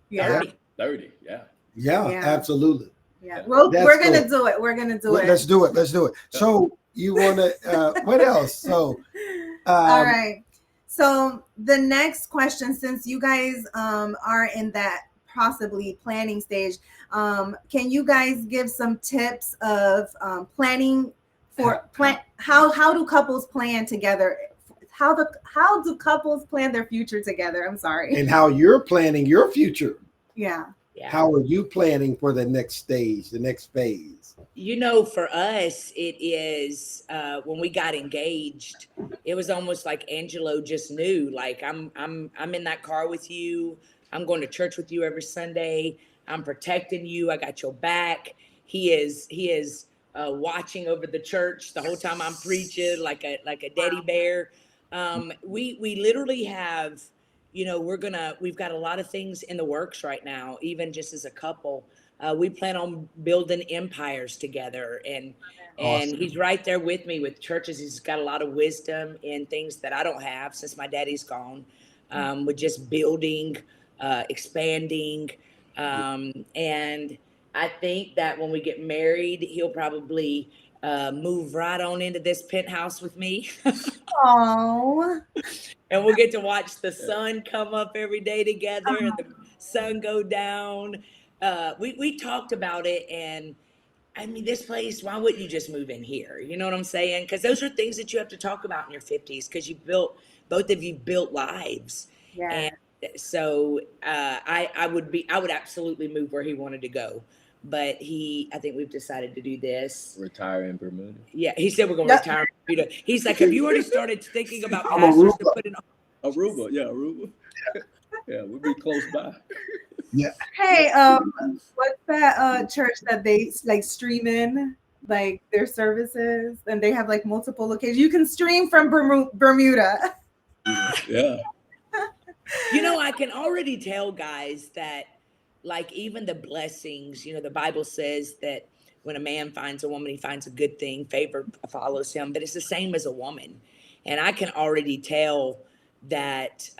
Speaker 5: Yeah.
Speaker 7: 30.
Speaker 8: 30, yeah.
Speaker 4: Yeah,
Speaker 5: Yeah.
Speaker 4: absolutely.
Speaker 5: Yeah.
Speaker 8: Yeah.
Speaker 5: Well,
Speaker 4: That's
Speaker 5: we're gonna
Speaker 4: cool.
Speaker 5: do it. We're gonna do it.
Speaker 4: Let's do it. Let's do it.
Speaker 8: Yeah.
Speaker 4: So you want to? What else? So
Speaker 5: All right. So the next question, since you guys are in that possibly planning stage, can you guys give some tips of planning for how do couples plan together? How do couples plan their future together? I'm sorry.
Speaker 4: and how you're planning your future.
Speaker 5: Yeah.
Speaker 7: Yeah.
Speaker 4: How are you planning for the next stage, the next phase?
Speaker 7: For us, it is when we got engaged, it was almost like Angelo just knew, like I'm in that car with you. I'm going to church with you every Sunday. I'm protecting you. I got your back. He is watching over the church the whole time I'm preaching, like a daddy bear. We literally have, we've got a lot of things in the works right now, even just as a couple. We plan on building empires together, and
Speaker 4: Awesome.
Speaker 7: he's right there with me with churches. He's got a lot of wisdom in things that I don't have since my daddy's gone. With just building, expanding, and I think that when we get married, he'll probably move right on into this penthouse with me.
Speaker 5: Oh.
Speaker 7: And we'll get to watch the sun come up every day together and the sun go down. We talked about it, and I mean, this place, why wouldn't you just move in here? You know what I'm saying? Because those are things that you have to talk about in your 50s, because both of you built lives.
Speaker 5: Yeah.
Speaker 7: And so I would absolutely move where he wanted to go. But I think we've decided to do this.
Speaker 8: Retire in Bermuda.
Speaker 7: Yeah, he said we're going to
Speaker 5: Yep.
Speaker 7: retire. He's like, have you already started thinking about
Speaker 4: I'm
Speaker 7: pastors to
Speaker 4: Aruba.
Speaker 7: put in?
Speaker 8: Aruba, yeah, Aruba. Yeah, we'll be close by.
Speaker 5: Hey, what's that church that they like stream in like their services, and they have like multiple locations? You can stream from Bermuda.
Speaker 8: Yeah.
Speaker 7: I can already tell, guys, that like even the blessings, the Bible says that when a man finds a woman, he finds a good thing, favor follows him, but it's the same as a woman. And I can already tell that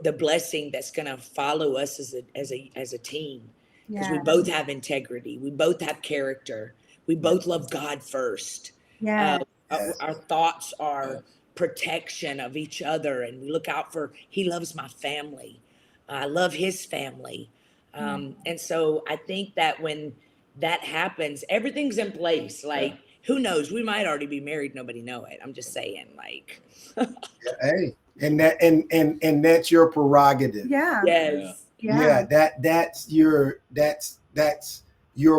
Speaker 7: the blessing that's going to follow us as a team, because we
Speaker 5: Yeah.
Speaker 7: both have integrity, we both have character, we both love God first.
Speaker 5: Yeah.
Speaker 7: Our thoughts are protection of each other, and we look out for, he loves my family, I love his family. And so I think that when that happens, everything's in place. Like, who knows, we might already be married, nobody know it. I'm just saying, like.
Speaker 4: Hey, and that's your prerogative.
Speaker 5: Yeah.
Speaker 7: Yes.
Speaker 5: Yeah.
Speaker 4: That's your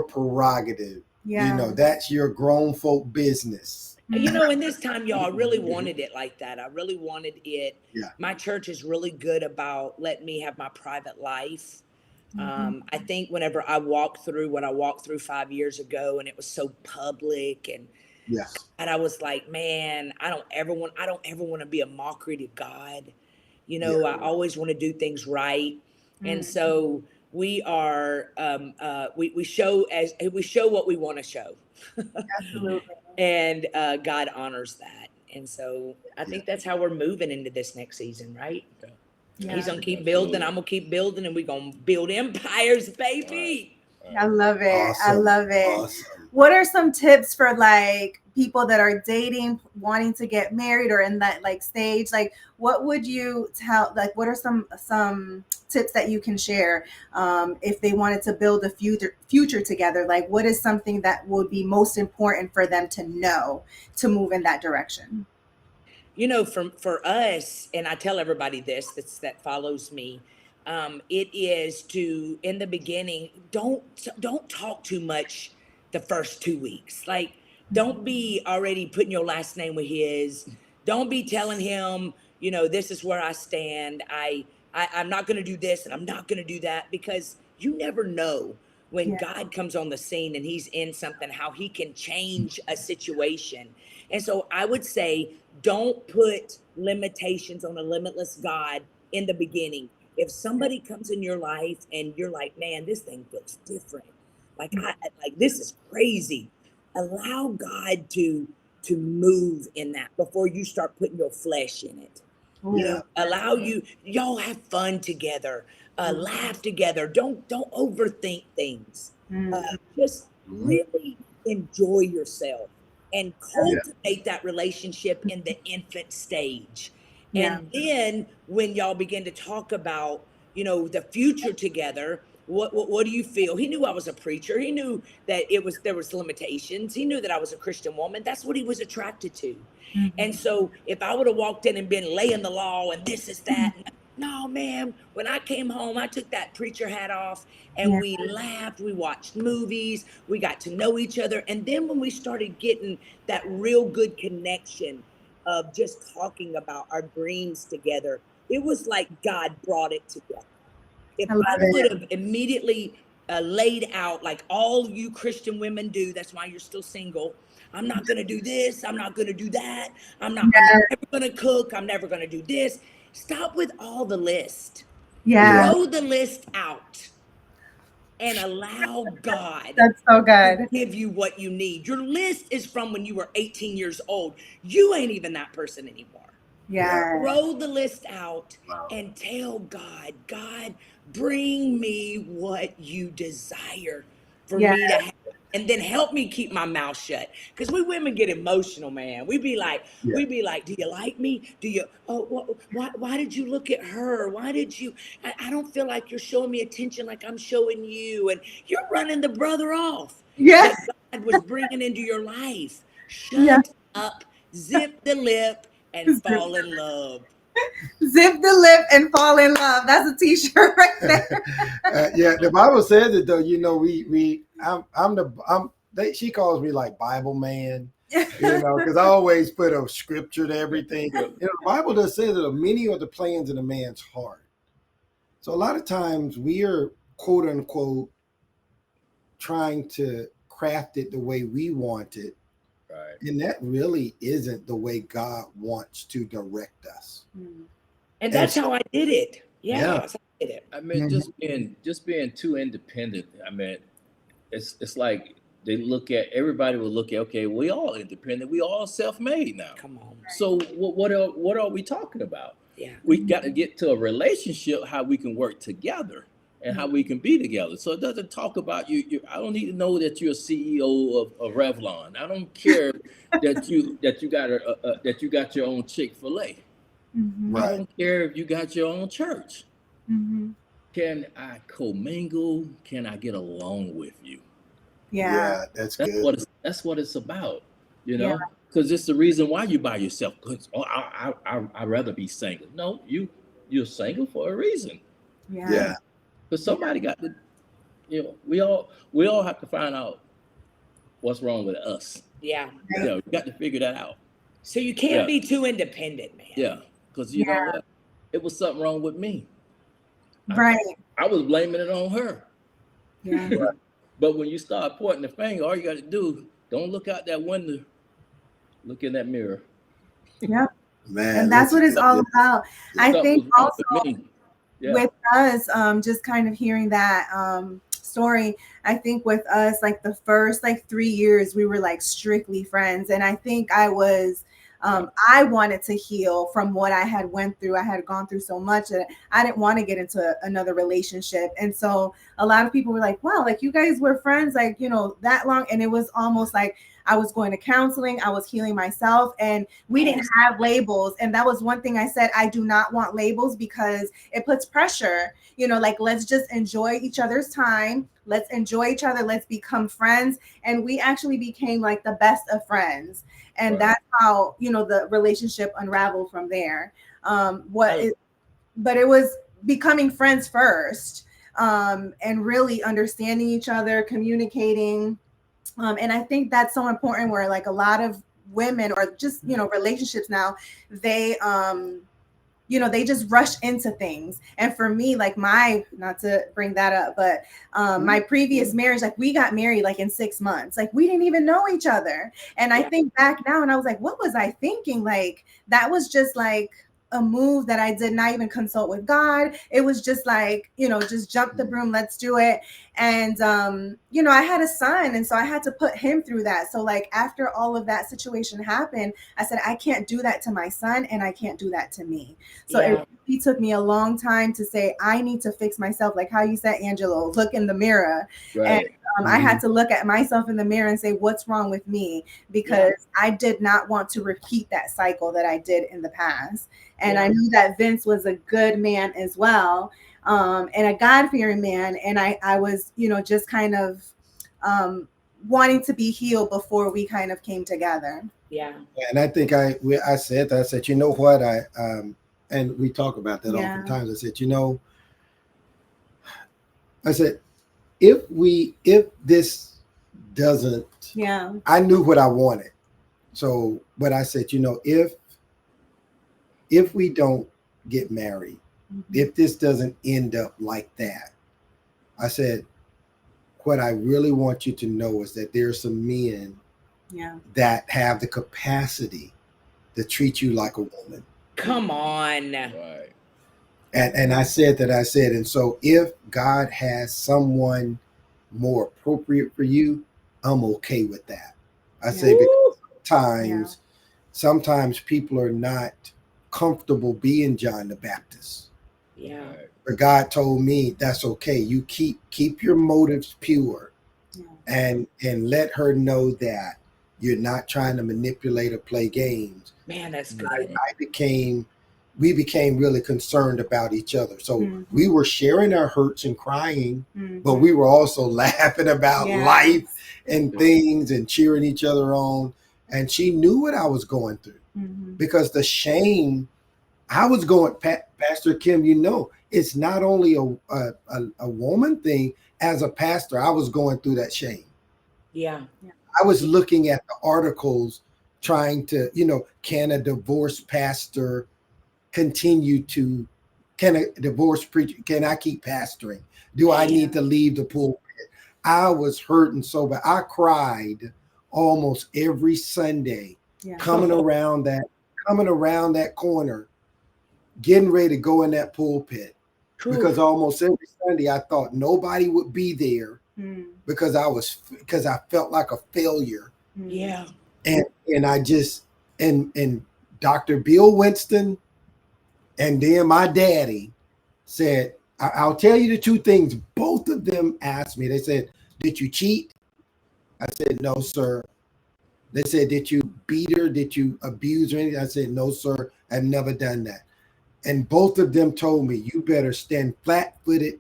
Speaker 4: prerogative.
Speaker 5: Yeah.
Speaker 4: That's your grown folk business.
Speaker 7: In this time, y'all, I really wanted it like that. I really wanted it.
Speaker 4: Yeah.
Speaker 7: My church is really good about letting me have my private life. I think whenever I walked through what I walked through 5 years ago, and it was so public, and I was like, man, I don't ever want to be a mockery to God. I always want to do things right. And so we are, we show what we want to show.
Speaker 5: Absolutely.
Speaker 7: And God honors that. And so I think that's how we're moving into this next season, right? He's
Speaker 5: Yeah.
Speaker 7: gonna keep building. I'm gonna keep building, and we're gonna build empires, baby.
Speaker 5: I love it. I
Speaker 4: Awesome.
Speaker 5: love it.
Speaker 4: Awesome.
Speaker 5: What are some tips for like people that are dating, wanting to get married or in that like stage? Like what would you tell, like what are some tips that you can share if they wanted to build a future together? Like what is something that would be most important for them to know to move in that direction?
Speaker 7: You know, for us, and I tell everybody this that follows me, it is to in the beginning, don't talk too much the first 2 weeks. Like, don't be already putting your last name with his. Don't be telling him, you know, this is where I stand. I'm not gonna do this and I'm not gonna do that, because you never know when
Speaker 5: Yeah.
Speaker 7: God comes on the scene and he's in something, how he can change a situation. And so I would say, don't put limitations on a limitless God in the beginning. If somebody comes in your life and you're like, man, this thing feels different. Like this is crazy. Allow God to move in that before you start putting your flesh in it. You
Speaker 5: Ooh.
Speaker 7: know, allow y'all have fun together, laugh together. Don't overthink things.
Speaker 5: Mm.
Speaker 7: Just
Speaker 4: Mhm.
Speaker 7: really enjoy yourself and
Speaker 4: Yeah.
Speaker 7: cultivate that relationship in the infant stage.
Speaker 5: Yeah.
Speaker 7: And then when y'all begin to talk about, you know, the future together, what do you feel? He knew I was a preacher. He knew that there was limitations. He knew that I was a Christian woman. That's what he was attracted to. And
Speaker 5: Mhm.
Speaker 7: so if I would have walked in and been laying the law and this is that, no, man, when I came home, I took that preacher hat off and
Speaker 5: Yeah.
Speaker 7: we laughed, we watched movies, we got to know each other. And then when we started getting that real good connection of just talking about our dreams together, it was like God brought it together. If
Speaker 5: I love
Speaker 7: I
Speaker 5: it.
Speaker 7: would have immediately laid out like all you Christian women do, that's why you're still single. I'm not going to do this. I'm not going to do that. I'm
Speaker 5: Yeah.
Speaker 7: never going to cook. I'm never going to do this. Stop with all the list.
Speaker 5: Yeah.
Speaker 4: Yeah.
Speaker 7: Throw the list out and allow God
Speaker 5: That's so
Speaker 7: to
Speaker 5: good.
Speaker 7: give you what you need. Your list is from when you were 18 years old. You ain't even that person anymore.
Speaker 4: Yeah.
Speaker 5: Yeah.
Speaker 7: Throw the list out
Speaker 4: Wow.
Speaker 7: and tell God, God, bring me what you desire for
Speaker 5: Yeah.
Speaker 7: me to have. And then help me keep my mouth shut. Because we women get emotional, man.
Speaker 4: Yeah.
Speaker 7: We be like, do you like me? Do you, oh, why did you look at her? Why did you, I don't feel like you're showing me attention like I'm showing you. And you're running the brother off
Speaker 5: Yeah.
Speaker 7: that God was bringing into your life.
Speaker 5: Yeah.
Speaker 7: Shut up, zip the lip, and fall in love.
Speaker 5: Zip the lip and fall in love. That's a t-shirt right there.
Speaker 4: Yeah, the Bible says it though. You know, she calls me like Bible man. You know, because I always put a scripture to everything.
Speaker 8: Yeah.
Speaker 4: You know, the Bible does say that many are the plans in a man's heart. So a lot of times we are quote unquote trying to craft it the way we want it,
Speaker 8: Right.
Speaker 4: and that really isn't the way God wants to direct us.
Speaker 7: And
Speaker 4: And
Speaker 7: that's
Speaker 4: so,
Speaker 7: how I did it. Yeah,
Speaker 4: yeah,
Speaker 7: that's how I did it.
Speaker 8: I mean,
Speaker 4: mhm,
Speaker 8: just being too independent. I mean, it's like they look at everybody will look at, okay, we all independent, we all self-made now.
Speaker 7: Come on.
Speaker 8: So what are we talking about?
Speaker 7: Yeah.
Speaker 8: We got to get to a relationship how we can work together and how we can be together. So it doesn't talk about you. I don't need to know that you're a CEO of Revlon. I don't care that you got your own Chick-fil-A. I
Speaker 5: Mhm.
Speaker 4: right.
Speaker 8: don't care if you got your own church.
Speaker 5: Mhm.
Speaker 8: Can I commingle? Can I get along with you?
Speaker 5: Yeah.
Speaker 4: Yeah, that's good.
Speaker 8: That's what it's about, you
Speaker 5: Yeah.
Speaker 8: know. Because it's the reason why you by yourself. Because I'd rather be single. No, you're single for a reason.
Speaker 5: Yeah.
Speaker 4: Yeah,
Speaker 8: Because
Speaker 5: Yeah.
Speaker 8: somebody got to, we all have to find out what's wrong with us.
Speaker 7: Yeah.
Speaker 5: Right.
Speaker 8: Yeah, we got to figure that out.
Speaker 7: So you can't
Speaker 8: Yeah,
Speaker 7: be too independent, man.
Speaker 8: yeah. Because you know
Speaker 5: Yeah.
Speaker 8: what, it was something wrong with me. I
Speaker 5: Right.
Speaker 8: I was blaming it on her.
Speaker 5: Yeah.
Speaker 4: right.
Speaker 8: But when you start pointing the finger, all you got to do, don't look out that window. Look in that mirror.
Speaker 5: Yep.
Speaker 4: Man,
Speaker 5: And that's what
Speaker 4: listen
Speaker 5: it's
Speaker 4: to
Speaker 5: all
Speaker 4: this.
Speaker 5: about. I
Speaker 8: Something
Speaker 5: think
Speaker 8: was wrong
Speaker 5: also
Speaker 8: with me. Yeah.
Speaker 5: with us, just kind of hearing that story, I think with us, like the first like 3 years, we were like strictly friends. And I think I was I wanted to heal from what I had went through. I had gone through so much that I didn't want to get into another relationship. And so a lot of people were like, wow, like you guys were friends, like, that long. And it was almost like I was going to counseling, I was healing myself, and we didn't have labels. And that was one thing I said, I do not want labels because it puts pressure, like let's just enjoy each other's time. Let's enjoy each other. Let's become friends. And we actually became like the best of friends. And that's how, the relationship unraveled from there. But it was becoming friends first, and really understanding each other, communicating. And I think that's so important where like a lot of women or just, relationships now, they, they just rush into things. And for me, like not to bring that up, but my previous marriage, like we got married like in 6 months, like we didn't even know each other. And I think back now and I was like, what was I thinking? Like that was just like a move that I did not even consult with God. It was just like, just jump the broom, let's do it. And, I had a son. And so I had to put him through that. So like after all of that situation happened, I said, I can't do that to my son and I can't do that to me. So it really took me a long time to say, I need to fix myself. Like how you said, Angelo, look in the mirror.
Speaker 8: Right.
Speaker 5: And I had to look at myself in the mirror and say, what's wrong with me? Because I did not want to repeat that cycle that I did in the past. And I knew that Vince was a good man as well, and a God-fearing man. And I was, just kind of wanting to be healed before we kind of came together.
Speaker 7: Yeah.
Speaker 4: And I think I said that. I said, you know what? And we talk about that oftentimes. I said, I said, if this doesn't, I knew what I wanted. So, but I said, if we don't get married, if this doesn't end up like that, I said, what I really want you to know is that there's some men that have the capacity to treat you like a woman.
Speaker 7: Come on.
Speaker 8: Right.
Speaker 4: And I said, and so if God has someone more appropriate for you, I'm okay with that. I say, because sometimes people are not comfortable being John the Baptist.
Speaker 7: Yeah.
Speaker 4: But God told me that's okay. You keep your motives pure, and let her know that you're not trying to manipulate or play games.
Speaker 7: Man, that's good.
Speaker 4: We became really concerned about each other. So we were sharing our hurts and crying, but we were also laughing about life and things and cheering each other on. And she knew what I was going through because the shame I was going, Pastor Kim, it's not only a woman thing. As a pastor, I was going through that shame.
Speaker 7: Yeah.
Speaker 4: I was looking at the articles trying to, can a divorced pastor continue to, can a divorced preacher, can I keep pastoring? Do I need to leave the pulpit? I was hurting so bad. I cried almost every Sunday coming around that corner, getting ready to go in that pulpit. Because almost every Sunday I thought nobody would be there because I felt like a failure.
Speaker 7: Yeah.
Speaker 4: And I just and Dr. Bill Winston and then my daddy said, I'll tell you the two things. Both of them asked me, they said, did you cheat? I said, no, sir. They said, did you beat her? Did you abuse her? Anything? I said, no, sir. I've never done that. And both of them told me, you better stand flat-footed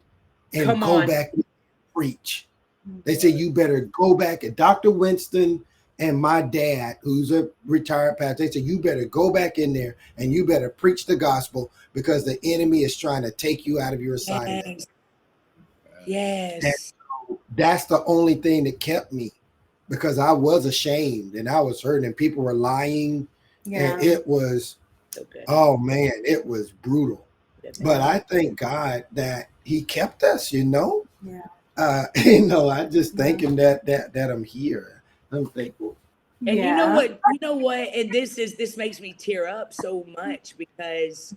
Speaker 4: and go back and preach. They said, you better go back. And Dr. Winston and my dad, who's a retired pastor, they said, you better go back in there and you better preach the gospel because the enemy is trying to take you out of your assignment.
Speaker 7: Yes.
Speaker 4: And so that's the only thing that kept me, because I was ashamed and I was hurting and people were lying. And it was, oh man, it was brutal. But I thank God that he kept us, I just thank him that I'm here. I'm thankful.
Speaker 7: And you know what? And this makes me tear up so much because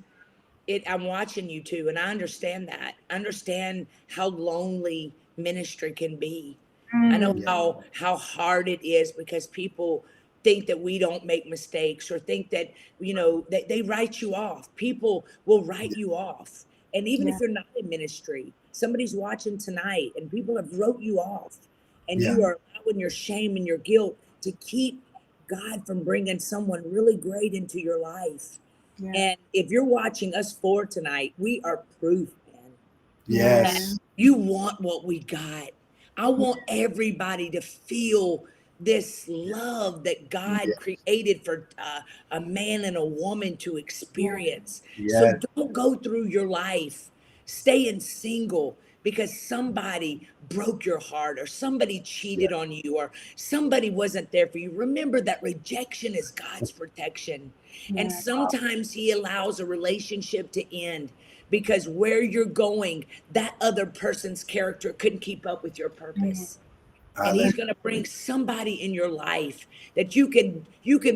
Speaker 7: I'm watching you two, and I understand that. I understand how lonely ministry can be. I know how hard it is because people think that we don't make mistakes, or think that, that they write you off. People will write you off. And even if
Speaker 5: Yeah.
Speaker 7: you're not in ministry, somebody's watching tonight and people have wrote you off, and
Speaker 4: Yeah.
Speaker 7: you are allowing your shame and your guilt to keep God from bringing someone really great into your life.
Speaker 5: Yeah.
Speaker 7: And if you're watching us four tonight, we are proof, man, that
Speaker 4: Yes.
Speaker 7: you want what we got. I want everybody to feel this love that God created for a man and a woman to experience. So
Speaker 4: Yes.
Speaker 7: don't go through your life staying single because somebody broke your heart, or somebody cheated on you, or somebody wasn't there for you. Remember that rejection is God's protection. And
Speaker 5: Yeah.
Speaker 7: sometimes He allows a relationship to end because where you're going, that other person's character couldn't keep up with your purpose. And He's going to bring somebody in your life that you can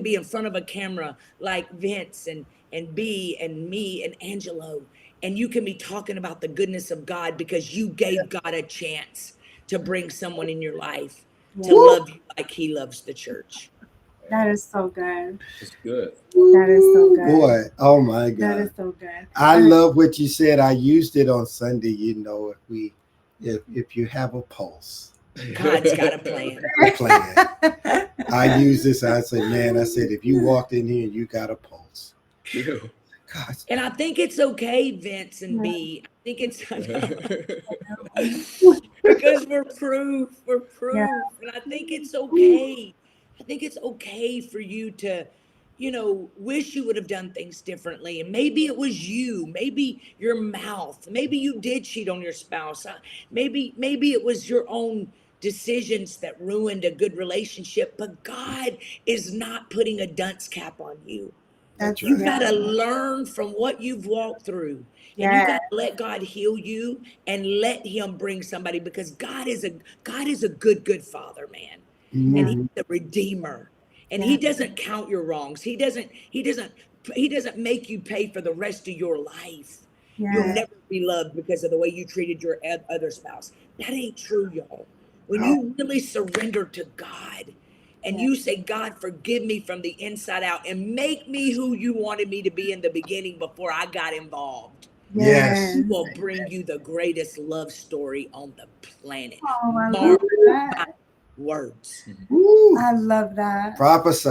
Speaker 7: be in front of a camera like Vince and B and me and Angelo, and you can be talking about the goodness of God because you gave God a chance to bring someone in your life to
Speaker 5: Yeah.
Speaker 7: love you like He loves the church.
Speaker 5: That is so good.
Speaker 8: It's good.
Speaker 5: That is so good.
Speaker 4: Boy, oh my
Speaker 5: That is
Speaker 4: God.
Speaker 5: so good.
Speaker 4: I love what you said. I used it on Sunday. If you have a pulse,
Speaker 7: God's got a plan.
Speaker 4: a plan. I use this. I said, man, I said, if you walked in here and you got a pulse, God,
Speaker 7: And I think it's okay, Vince and B. I think it's because we're proof. We're proof.
Speaker 5: Yeah.
Speaker 7: And I think it's okay. I think it's okay for you to, wish you would have done things differently. And maybe it was you, maybe your mouth, maybe you did cheat on your spouse. Maybe it was your own decisions that ruined a good relationship, but God is not putting a dunce cap on you.
Speaker 5: That's
Speaker 7: You
Speaker 5: yeah.
Speaker 7: got to learn from what you've walked through, and you
Speaker 5: Yeah.
Speaker 7: got to let God heal you and let Him bring somebody, because God is a good father, man. And He's
Speaker 4: mhm.
Speaker 7: the redeemer, and
Speaker 5: Yeah.
Speaker 7: He doesn't count your wrongs. He doesn't make you pay for the rest of your life. You'll
Speaker 5: Yeah.
Speaker 7: never be loved because of the way you treated your other spouse. That ain't true, y'all. When
Speaker 4: Oh,
Speaker 7: you really surrender to God and
Speaker 5: Yeah.
Speaker 7: you say, God, forgive me from the inside out and make me who you wanted me to be in the beginning before I got involved,
Speaker 4: yes.
Speaker 7: He will bring you the greatest love story on the planet.
Speaker 5: Oh, I
Speaker 7: Mark
Speaker 5: love
Speaker 7: my
Speaker 5: that.
Speaker 7: words.
Speaker 4: Woo.
Speaker 5: I love that.
Speaker 4: Prophesy.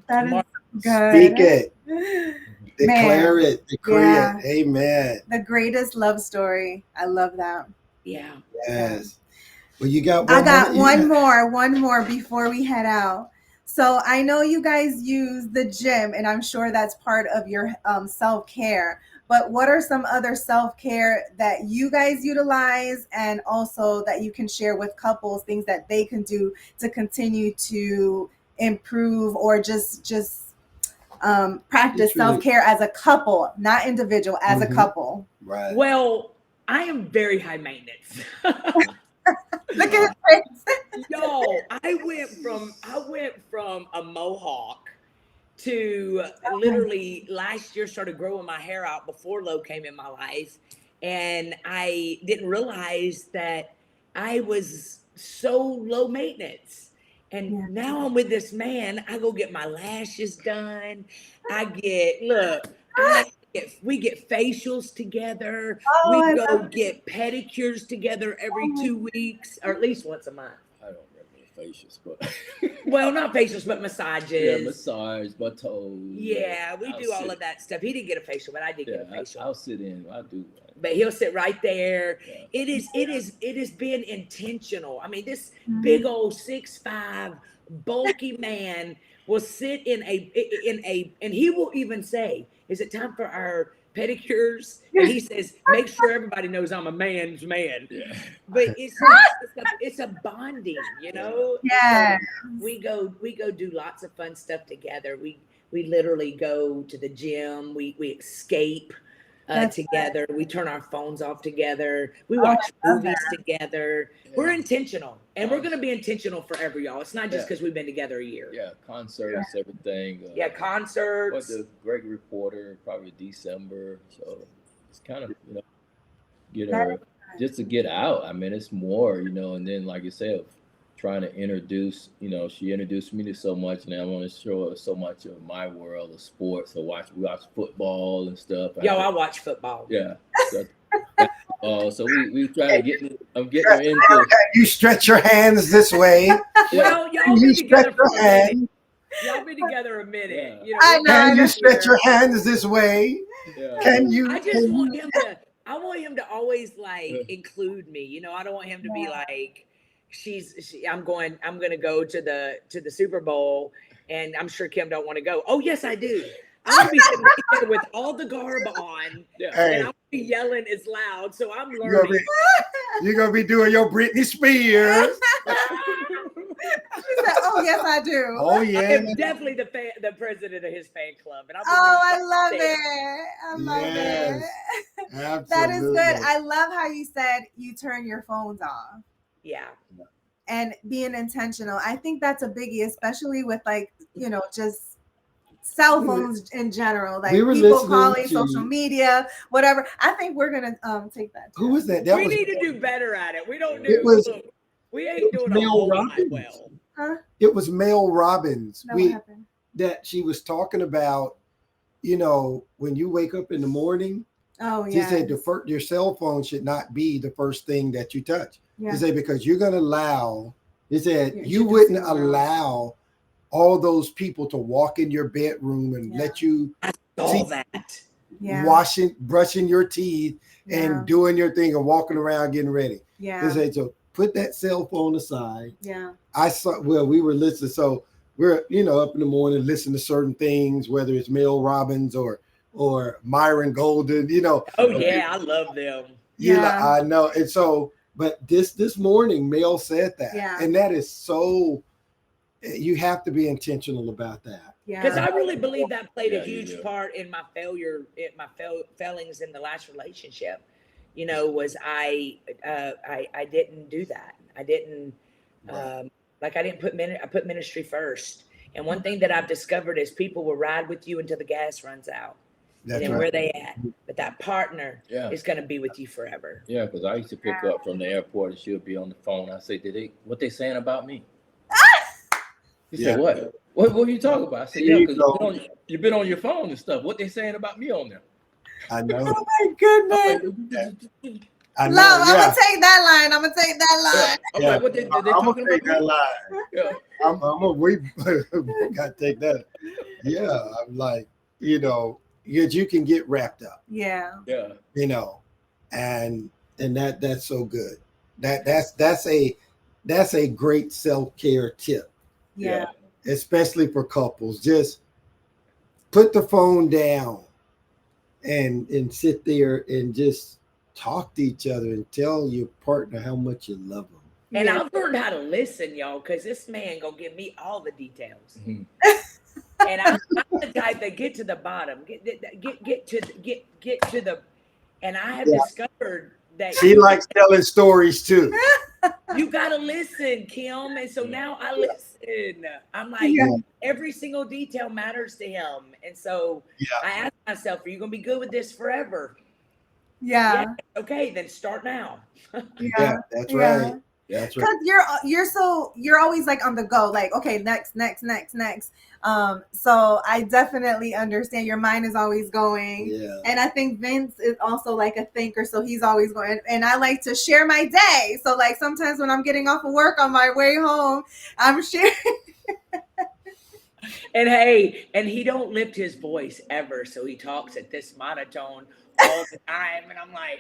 Speaker 5: That is
Speaker 7: Mark,
Speaker 4: Speak
Speaker 5: good.
Speaker 4: it. Declare
Speaker 5: Man.
Speaker 4: it. Decree
Speaker 5: Yeah.
Speaker 4: it. Amen.
Speaker 5: The greatest love story. I love that.
Speaker 7: yeah.
Speaker 4: Yes. Well, you got
Speaker 5: I
Speaker 4: one
Speaker 5: got
Speaker 4: more?
Speaker 5: one more before we head out. So I know you guys use the gym, and I'm sure that's part of your self-care. But what are some other self-care that you guys utilize, and also that you can share with couples, things that they can do to continue to improve, or just practice
Speaker 4: It's really
Speaker 5: self-care as a couple, not individual, as a
Speaker 4: Mhm.
Speaker 5: couple?
Speaker 4: right.
Speaker 7: Well, I am very high maintenance.
Speaker 5: Look at his face.
Speaker 7: Yo, I went from a mohawk to literally last year started growing my hair out before Lo came in my life, and I didn't realize that I was so low maintenance. And
Speaker 5: Yeah.
Speaker 7: now I'm with this man. I go get my lashes done. We get facials together.
Speaker 5: Oh,
Speaker 7: We
Speaker 5: I
Speaker 7: go
Speaker 5: love
Speaker 7: get pedicures together every 2 weeks, or at least once a month.
Speaker 8: I don't remember the facials, but
Speaker 7: Well, not facials, but
Speaker 8: yeah,
Speaker 7: massages.
Speaker 8: massage, my toes.
Speaker 7: Yeah, we
Speaker 8: I'll
Speaker 7: do all
Speaker 8: sit-
Speaker 7: of that stuff. He didn't get a facial, but I did
Speaker 8: Yeah,
Speaker 7: get a facial.
Speaker 8: I'll sit in. I'll do that.
Speaker 7: But he'll sit right there.
Speaker 8: Yeah.
Speaker 7: It is being intentional. I mean, this
Speaker 5: Mhm.
Speaker 7: big old 6'5" bulky man will sit and he will even say, "Is it time for our pedicures?" And he says, "Make sure everybody knows I'm a man's man."
Speaker 8: Yeah.
Speaker 7: But it's a bonding, you know.
Speaker 5: Yeah.
Speaker 7: We go do lots of fun stuff together. We literally go to the gym. We escape
Speaker 5: That's
Speaker 7: together. We turn our phones off together. We
Speaker 5: Oh,
Speaker 7: watch
Speaker 5: I love
Speaker 7: movies together. We're
Speaker 8: Yeah.
Speaker 7: intentional, and we're going to be intentional forever, y'all. It's not just
Speaker 8: Yeah.
Speaker 7: because we've been together a year.
Speaker 8: Yeah, concerts, everything.
Speaker 7: Yeah,
Speaker 8: What
Speaker 7: concerts.
Speaker 8: the Great Reporter, probably December. So it's kind of, get
Speaker 5: That
Speaker 8: her just to get out. I mean, it's more, and then like you said, trying to introduce, she introduced me to so much, and I want to show her so much of my world of sports. So we watch football and stuff.
Speaker 7: Yo, I watch football.
Speaker 8: Yeah. So we try to I'm getting her into.
Speaker 4: You stretch your hands this way.
Speaker 7: Well, y'all
Speaker 4: Can
Speaker 7: be
Speaker 4: you
Speaker 7: together
Speaker 4: stretch
Speaker 7: for
Speaker 4: your
Speaker 7: a minute.
Speaker 4: hands?
Speaker 7: Y'all be together a minute.
Speaker 8: Yeah.
Speaker 7: You know,
Speaker 5: I know.
Speaker 4: Can you stretch your hands this way?
Speaker 8: Yeah.
Speaker 4: Can you?
Speaker 7: I just want him to. I want him to always include me. You know, I don't want him to be like, I'm gonna go to the Super Bowl, and I'm sure Kim don't want to go. Oh yes, I do. I'm gonna be sitting right there with all the garb on,
Speaker 8: Yeah.
Speaker 7: and
Speaker 4: Hey,
Speaker 7: I'm gonna be yelling as loud. So I'm
Speaker 4: you're gonna,
Speaker 7: learning.
Speaker 4: be, you're gonna be doing your Britney Spears.
Speaker 5: She said, "Oh yes, I do."
Speaker 4: Oh
Speaker 7: I
Speaker 4: yeah.
Speaker 7: am definitely the president of his fan club, and I'm gonna
Speaker 5: Oh,
Speaker 7: be
Speaker 5: I love
Speaker 7: there.
Speaker 5: it. I love
Speaker 4: Yes.
Speaker 5: it.
Speaker 4: Absolutely.
Speaker 5: That is good. I love how you said you turn your phones off
Speaker 7: Yeah.
Speaker 5: and being intentional. I think that's a biggie, especially with just cell phones in general, like
Speaker 4: We were
Speaker 5: people
Speaker 4: listening
Speaker 5: calling,
Speaker 4: to-
Speaker 5: social media, whatever. I think we're gonna take that.
Speaker 4: Who
Speaker 5: too.
Speaker 4: was that? That
Speaker 7: We
Speaker 4: was
Speaker 7: need to do better at it. We don't
Speaker 4: It
Speaker 7: do.
Speaker 4: was-
Speaker 7: Look, we ain't doing a
Speaker 4: Mel
Speaker 7: whole lot
Speaker 4: Robbins.
Speaker 7: well.
Speaker 5: Huh?
Speaker 4: it was Mel Robbins.
Speaker 5: No, what happened?
Speaker 4: That she was talking about. When you wake up in the morning,
Speaker 5: Oh
Speaker 4: she
Speaker 5: yeah.
Speaker 4: said your cell phone should not be the first thing that you touch.
Speaker 5: Yeah.
Speaker 4: She said because you're gonna allow. He said
Speaker 5: Yeah,
Speaker 4: you
Speaker 5: should just
Speaker 4: wouldn't
Speaker 5: go around.
Speaker 4: allow all those people to walk in your bedroom and
Speaker 5: Yeah.
Speaker 4: let you
Speaker 7: All
Speaker 4: See-
Speaker 7: that.
Speaker 5: Yeah.
Speaker 4: brushing your teeth
Speaker 5: Yeah.
Speaker 4: and doing your thing and walking around getting ready. He
Speaker 5: Yeah.
Speaker 4: said so put that cell phone aside.
Speaker 5: Yeah.
Speaker 4: We were listening, so we're up in the morning listening to certain things, whether it's Mel Robbins or Myron Golden,
Speaker 7: Oh yeah, I love them.
Speaker 5: Yeah.
Speaker 4: I know. And so, but this morning, Mel said that,
Speaker 5: Yeah.
Speaker 4: and that is so. You have to be intentional about that.
Speaker 7: Because
Speaker 5: Yeah.
Speaker 7: I really believe that played
Speaker 8: Yeah,
Speaker 7: a
Speaker 8: you
Speaker 7: huge
Speaker 8: do.
Speaker 7: part in my failings in the last relationship. Was I didn't do that. I didn't
Speaker 4: Right.
Speaker 7: I put ministry first. And one thing that I've discovered is people will ride with you until the gas runs out.
Speaker 4: That's
Speaker 7: And then
Speaker 4: right.
Speaker 7: where they at? But that partner
Speaker 8: Yeah.
Speaker 7: is going to be with you forever.
Speaker 8: Yeah, because I used to pick her up from the airport and she'll be on the phone. I say, what they saying about me? He
Speaker 4: Yeah.
Speaker 8: said, what? What are you talking about? I said,
Speaker 4: There
Speaker 8: yeah,
Speaker 4: you
Speaker 8: because you've been on your phone and stuff. What they saying about me on there?
Speaker 4: I know.
Speaker 5: Oh my goodness.
Speaker 4: I know.
Speaker 5: Love, I'm
Speaker 4: yeah.
Speaker 5: gonna take that line. I'm gonna take that line.
Speaker 8: I'm
Speaker 4: Yeah.
Speaker 8: like, what they
Speaker 4: I'm gonna
Speaker 8: talking
Speaker 4: take
Speaker 8: about
Speaker 4: that
Speaker 8: me?
Speaker 4: line.
Speaker 8: Yeah.
Speaker 4: we got to take that. Yeah, I'm like, you can get wrapped up,
Speaker 5: Yeah.
Speaker 8: Yeah.
Speaker 4: and that's so good. That's a great self-care tip,
Speaker 5: Yeah.
Speaker 4: especially for couples. Just put the phone down and sit there and just talk to each other and tell your partner how much you love them.
Speaker 7: And
Speaker 5: Yeah.
Speaker 7: I've learned how to listen, y'all, because this man gonna give me all the details.
Speaker 8: Mhm.
Speaker 7: And I'm the type that get to the bottom, get to the. And I have discovered that
Speaker 4: She likes telling stories too.
Speaker 7: you gotta listen, Kim. And so now I listen. I'm like,
Speaker 5: Yeah.
Speaker 7: every single detail matters to him. And so
Speaker 4: Yeah.
Speaker 7: I ask myself, are you gonna be good with this forever?
Speaker 5: Yeah.
Speaker 7: Okay, then start now.
Speaker 4: Yeah, that's
Speaker 5: Yeah.
Speaker 4: right. That's right.
Speaker 5: Because you're always like on the go, like okay, next. So I definitely understand your mind is always going.
Speaker 4: Yeah.
Speaker 5: And I think Vince is also like a thinker, so he's always going. And I like to share my day. So like sometimes when I'm getting off of work on my way home, I'm sharing.
Speaker 7: And hey, and he don't lift his voice ever, so he talks at this monotone all the time. And I'm like,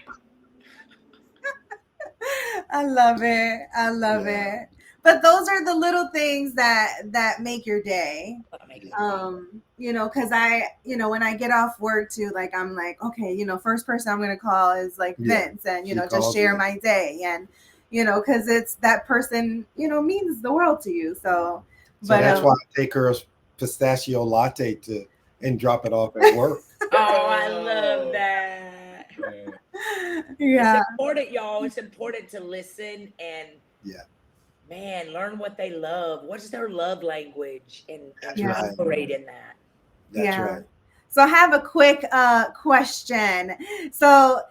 Speaker 5: I love it. I love
Speaker 4: Yeah.
Speaker 5: it. But those are the little things that make your day. Because when I get off work too, like I'm like, okay, first person I'm gonna call is like
Speaker 4: Yeah.
Speaker 5: Vince, and
Speaker 4: She
Speaker 5: just
Speaker 4: calls
Speaker 5: share
Speaker 4: you.
Speaker 5: my day, and because it's that person, means the world to you. So,
Speaker 4: So
Speaker 5: but
Speaker 4: that's why I take her a pistachio latte and drop it off at work.
Speaker 7: oh, I love that.
Speaker 8: Yeah.
Speaker 7: It's important, y'all. It's important to listen and
Speaker 4: Yeah.
Speaker 7: man, learn what they love. What is their love language, and
Speaker 4: That's
Speaker 5: Yeah.
Speaker 4: right.
Speaker 7: operate in that.
Speaker 4: That's
Speaker 5: Yeah.
Speaker 4: right.
Speaker 5: So I have a quick question. So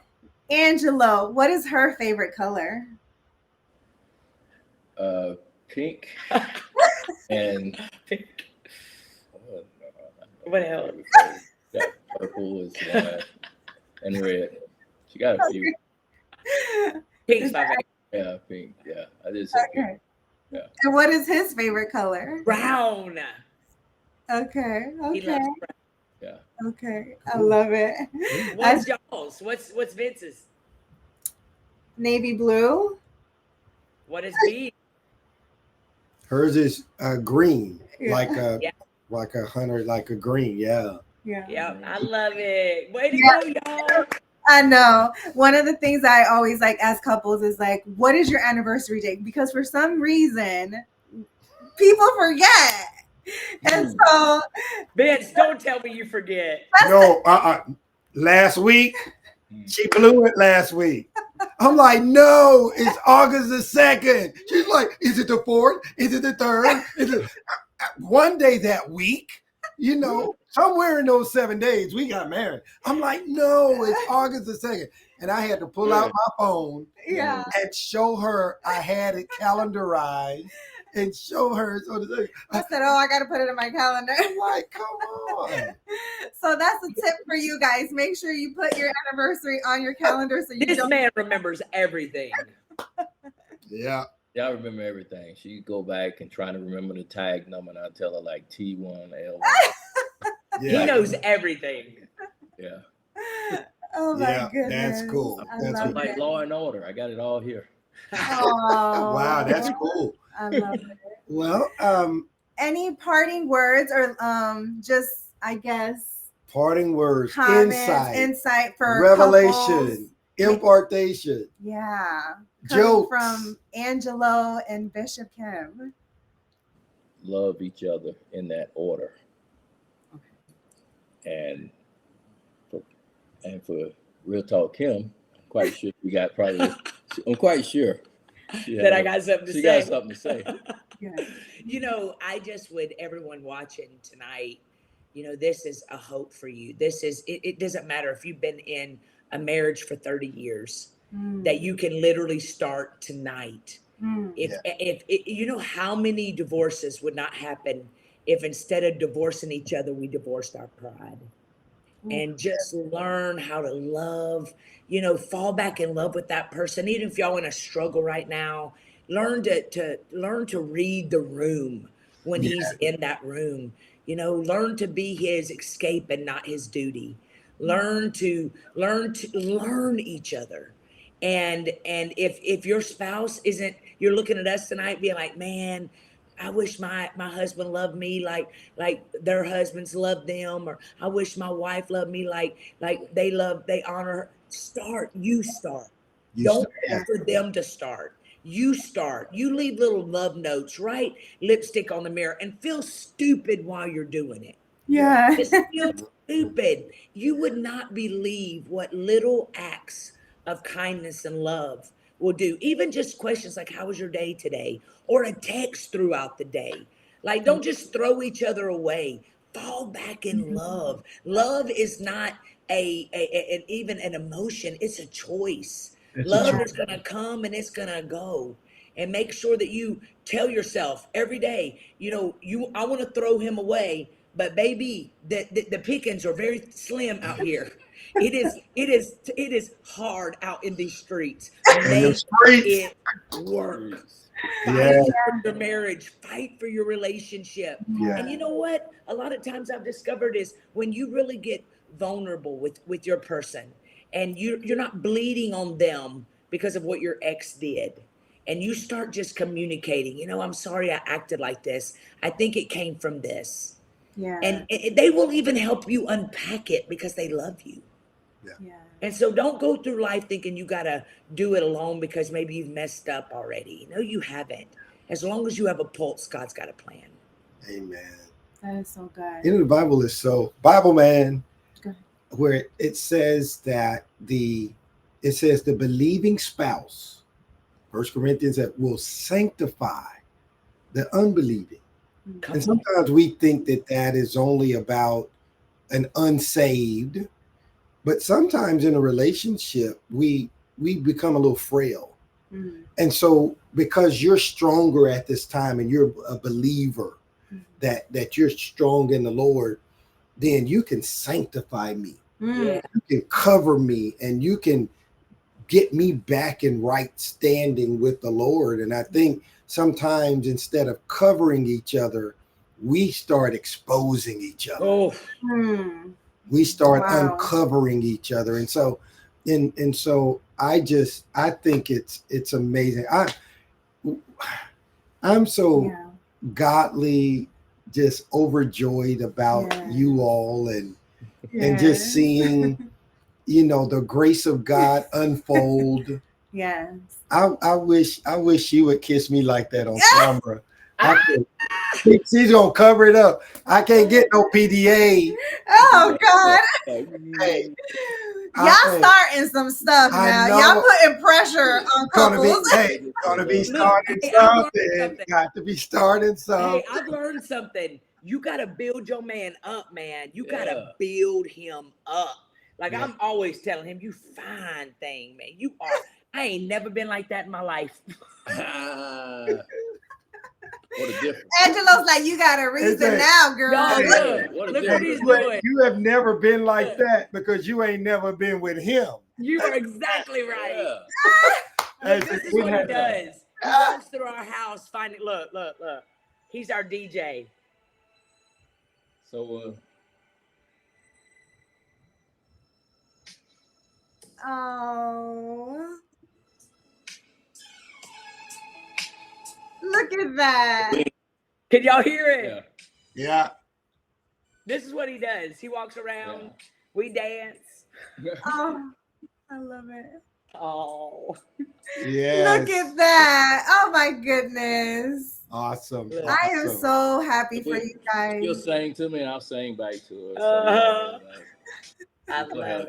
Speaker 5: Angelo, what is her favorite color?
Speaker 8: pink and oh,
Speaker 7: What else?
Speaker 8: got purple is one and red. She got a few.
Speaker 7: Pink's my favorite.
Speaker 8: Yeah, pink. Yeah, I did say pink.
Speaker 5: Okay.
Speaker 8: Yeah.
Speaker 5: And what is his favorite color?
Speaker 7: Brown.
Speaker 5: Okay.
Speaker 7: He
Speaker 5: Okay.
Speaker 7: loves brown.
Speaker 8: Yeah.
Speaker 5: Okay. I love it.
Speaker 7: What's y'all's? What's Vince's?
Speaker 5: Navy blue.
Speaker 7: What is B?
Speaker 4: Hers is green,
Speaker 5: Yeah.
Speaker 7: Yeah.
Speaker 4: like a hunter, like a green. Yeah.
Speaker 5: Yeah.
Speaker 7: Yep, I love it. Way to
Speaker 5: Yeah.
Speaker 7: go, y'all.
Speaker 5: I know. One of the things I always like as couples is like, what is your anniversary date? Because for some reason, people forget. And so
Speaker 7: Vince, don't tell me you forget.
Speaker 4: No, last week, she blew it last week. I'm like, no, it's August the 2nd. She's like, is it the 4th? Is it the 3rd? Is it one day that week? You know, somewhere in those 7 days, we got married. I'm like, no, it's August the 2nd. And I had to pull out my phone
Speaker 5: yeah.
Speaker 4: and show her I had it calendarized and show her.
Speaker 5: I said, oh, I got to put it in my calendar.
Speaker 4: I'm like, come on.
Speaker 5: So that's a tip for you guys. Make sure you put your anniversary on your calendar so you
Speaker 7: This
Speaker 5: don't.
Speaker 7: man remembers everything.
Speaker 4: Yeah.
Speaker 8: Yeah, I remember everything. She go back and try to remember the tag number, and I tell her like T1, L1.
Speaker 4: Yeah.
Speaker 7: He knows everything.
Speaker 8: Yeah.
Speaker 5: Oh my
Speaker 4: Yeah,
Speaker 5: goodness.
Speaker 4: that's cool.
Speaker 5: I
Speaker 4: That's
Speaker 5: love
Speaker 4: cool.
Speaker 8: Like
Speaker 5: it.
Speaker 8: Law and Order. I got it all here.
Speaker 5: Oh,
Speaker 4: Wow, that's cool.
Speaker 5: I love it.
Speaker 4: Well,
Speaker 5: Any parting words or just, I guess,
Speaker 4: parting words,
Speaker 5: comments, insight for couples?
Speaker 4: revelation, impartation,
Speaker 5: Yeah. Coming
Speaker 4: jokes.
Speaker 5: from Angelo and Bishop Kim.
Speaker 8: Love each other in that order. And for Real Talk Kim, I'm quite sure we got probably. I'm quite sure
Speaker 7: That I got something to
Speaker 8: she
Speaker 7: say.
Speaker 8: got something to say.
Speaker 5: Yeah.
Speaker 7: You know, I just would, everyone watching tonight, you know, this is a hope for you. This is, it doesn't matter if you've been in a marriage for 30 years, that you can literally start tonight. If you know how many divorces would not happen if instead of divorcing each other, we divorced our pride. And just learn how to love, you know, fall back in love with that person. Even if y'all in a struggle right now, learn to read the room when he's in that room. You know, learn to be his escape and not his duty. Learn each other. And if your spouse isn't, you're looking at us tonight being like, man, I wish my husband loved me like their husbands love them, or I wish my wife loved me like they honor her. You start. Don't wait for them to start. You start. You leave little love notes, write lipstick on the mirror, and feel stupid while you're doing it.
Speaker 5: Yeah.
Speaker 7: Just feel stupid. You would not believe what little acts of kindness and love will do. Even just questions like, how was your day today? Or a text throughout the day. Like, don't just throw each other away. Fall back in love. Love is not even an emotion. It's a choice. Love is going to come and it's going to go. And make sure that you tell yourself every day, you know, I want to throw him away, but baby, the pickings are very slim out here. It is hard out in these streets. Make it work. Fight for your marriage. Fight for your relationship.
Speaker 4: Yeah.
Speaker 7: And you know what? A lot of times I've discovered is when you really get vulnerable with your person, and you're not bleeding on them because of what your ex did. And you start just communicating, you know, I'm sorry I acted like this. I think it came from this.
Speaker 5: Yeah.
Speaker 7: And they will even help you unpack it because they love you.
Speaker 5: Yeah.
Speaker 7: And so don't go through life thinking you got to do it alone because maybe you've messed up already. No, you haven't. As long as you have a pulse, God's got a plan.
Speaker 4: Amen.
Speaker 5: That is so good.
Speaker 4: You know, the Bible is so Bible, man,
Speaker 5: Go ahead.
Speaker 4: where it says that the believing spouse, 1 Corinthians, that will sanctify the unbelieving.
Speaker 7: Come
Speaker 4: And
Speaker 7: on.
Speaker 4: sometimes we think that is only about an unsaved, but sometimes in a relationship we become a little frail. And so because you're stronger at this time and you're a believer that you're strong in the Lord, then you can sanctify me.
Speaker 7: Yeah.
Speaker 4: You can cover me and you can get me back in right standing with the Lord. And I think sometimes instead of covering each other, we start exposing each other.
Speaker 7: Oh,
Speaker 4: We start
Speaker 5: Wow.
Speaker 4: uncovering each other. And so I think it's amazing. I'm so
Speaker 5: Yeah.
Speaker 4: godly, just overjoyed about
Speaker 5: Yeah.
Speaker 4: you all and just seeing, the grace of God unfold.
Speaker 5: Yes.
Speaker 4: I wish she would kiss me like that on camera. She's gonna cover it up. I can't get no PDA.
Speaker 5: Oh God.
Speaker 4: Hey,
Speaker 5: Y'all starting some stuff
Speaker 4: I
Speaker 5: now.
Speaker 4: know.
Speaker 5: Y'all putting pressure on
Speaker 4: Gonna be,
Speaker 5: couples.
Speaker 4: gonna be
Speaker 7: Look,
Speaker 4: starting
Speaker 7: hey, I learned
Speaker 4: something.
Speaker 7: something.
Speaker 4: Got to be starting something.
Speaker 7: Hey, I've learned something. You gotta build your man up, man. You gotta
Speaker 8: Yeah.
Speaker 7: build him up. Like
Speaker 4: Yeah.
Speaker 7: I'm always telling him, you fine thing, man. You are. I ain't never been like that in my life.
Speaker 8: What a difference.
Speaker 5: Angelo's like, you got a reason
Speaker 4: Hey,
Speaker 5: now, girl.
Speaker 7: Y'all,
Speaker 4: Hey,
Speaker 7: look,
Speaker 8: what a
Speaker 7: look what he's
Speaker 8: difference.
Speaker 7: doing.
Speaker 4: You have never been like that because you ain't never been with him.
Speaker 7: You are exactly right.
Speaker 8: Yeah.
Speaker 4: Hey,
Speaker 7: Look, this is
Speaker 4: we
Speaker 7: what he
Speaker 4: had-
Speaker 7: does. He walks through our house, finding. Look. He's our DJ.
Speaker 8: So
Speaker 5: Oh. Look at that.
Speaker 7: Can y'all hear it?
Speaker 8: yeah.
Speaker 4: Yeah.
Speaker 7: This is what he does. He walks around. We dance.
Speaker 5: Oh, I love it.
Speaker 7: Oh,
Speaker 4: Yes.
Speaker 5: Look at that. Oh my goodness.
Speaker 4: Awesome.
Speaker 5: I am
Speaker 4: Awesome.
Speaker 5: so happy for you
Speaker 8: She'll
Speaker 5: guys.
Speaker 8: sing to me and I'll sing back to her.
Speaker 7: Uh-huh. I
Speaker 8: Go
Speaker 7: love
Speaker 8: ahead.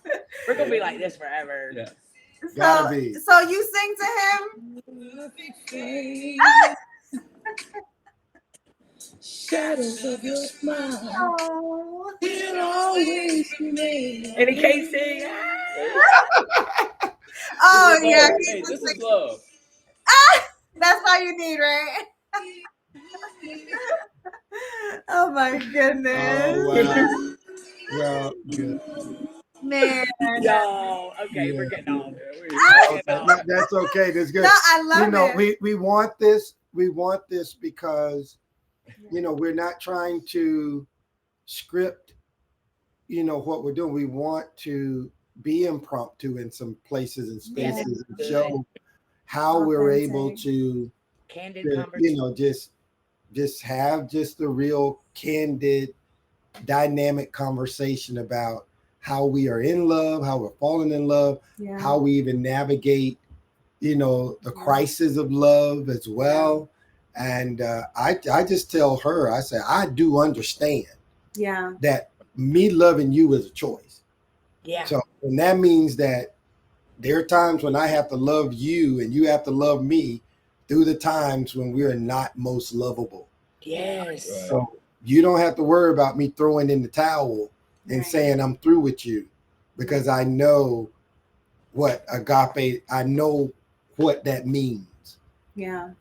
Speaker 7: it. We're gonna be like this forever.
Speaker 8: Yeah.
Speaker 4: Gotta be.
Speaker 5: So you sing to him?
Speaker 7: Shadows of your smile
Speaker 5: Oh.
Speaker 7: will always remain. And he can't sing.
Speaker 5: Oh
Speaker 8: This is
Speaker 5: yeah.
Speaker 8: love. Hey, this is love.
Speaker 5: That's all you need, right? Oh my goodness.
Speaker 4: Oh wow. Well, good.
Speaker 5: Man.
Speaker 7: No, okay, we're
Speaker 4: Yeah.
Speaker 7: getting off.
Speaker 4: That's okay. That's good.
Speaker 5: No, I love it.
Speaker 4: we want this. We want this because we're not trying to script what we're doing. We want to be impromptu in some places and spaces and show how we're able
Speaker 5: Authentic.
Speaker 4: to
Speaker 7: Candid conversation.
Speaker 4: just have just a real candid dynamic conversation about how we are in love, how we're falling in love,
Speaker 5: Yeah.
Speaker 4: how we even navigate the crisis of love as well. And I just tell her, I say, I do understand
Speaker 5: Yeah.
Speaker 4: that me loving you is a choice.
Speaker 7: Yeah.
Speaker 4: So, and that means that there are times when I have to love you and you have to love me through the times when we are not most lovable.
Speaker 7: Yes.
Speaker 8: Right.
Speaker 4: So you don't have to worry about me throwing in the towel and saying I'm through with you, because I know what agape, I know what that means.
Speaker 5: Yeah.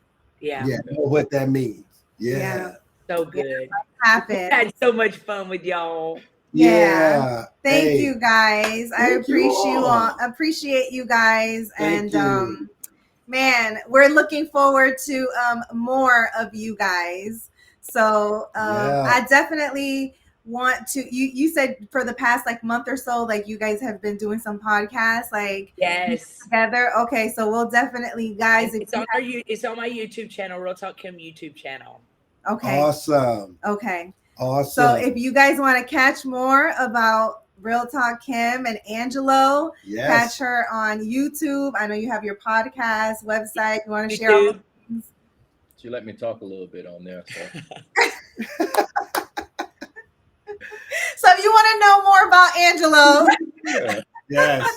Speaker 7: Yeah.
Speaker 4: Yeah, I know what that means. Yeah.
Speaker 7: So good.
Speaker 5: Happen.
Speaker 7: Had so much fun with y'all.
Speaker 4: Yeah.
Speaker 5: Thank
Speaker 4: Hey,
Speaker 5: you guys. I
Speaker 4: thank you all.
Speaker 5: appreciate you guys.
Speaker 4: Thank
Speaker 5: And
Speaker 4: you.
Speaker 5: man, we're looking forward to more of you guys. So I definitely want to you said for the past month or so, you guys have been doing some podcasts
Speaker 7: Yes.
Speaker 5: together. Okay, so we'll definitely, guys, if
Speaker 7: It's on it's on my YouTube channel, Real Talk Kim YouTube channel.
Speaker 5: okay.
Speaker 4: Awesome.
Speaker 5: Okay.
Speaker 4: Awesome.
Speaker 5: So if you guys want to catch more about Real Talk Kim and Angelo, catch her on YouTube. I know you have your podcast website. You want to share all the things?
Speaker 8: She let me talk a little bit on there. So.
Speaker 5: So if you want to know more about Angelo,
Speaker 4: Yes.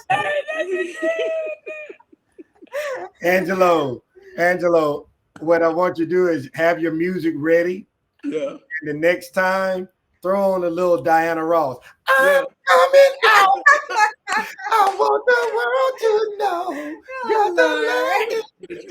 Speaker 4: Angelo, what I want you to do is have your music ready.
Speaker 8: Yeah.
Speaker 4: And the next time, throw on a little Diana Ross.
Speaker 8: Yeah.
Speaker 4: Coming out. want the world to know. Got the love.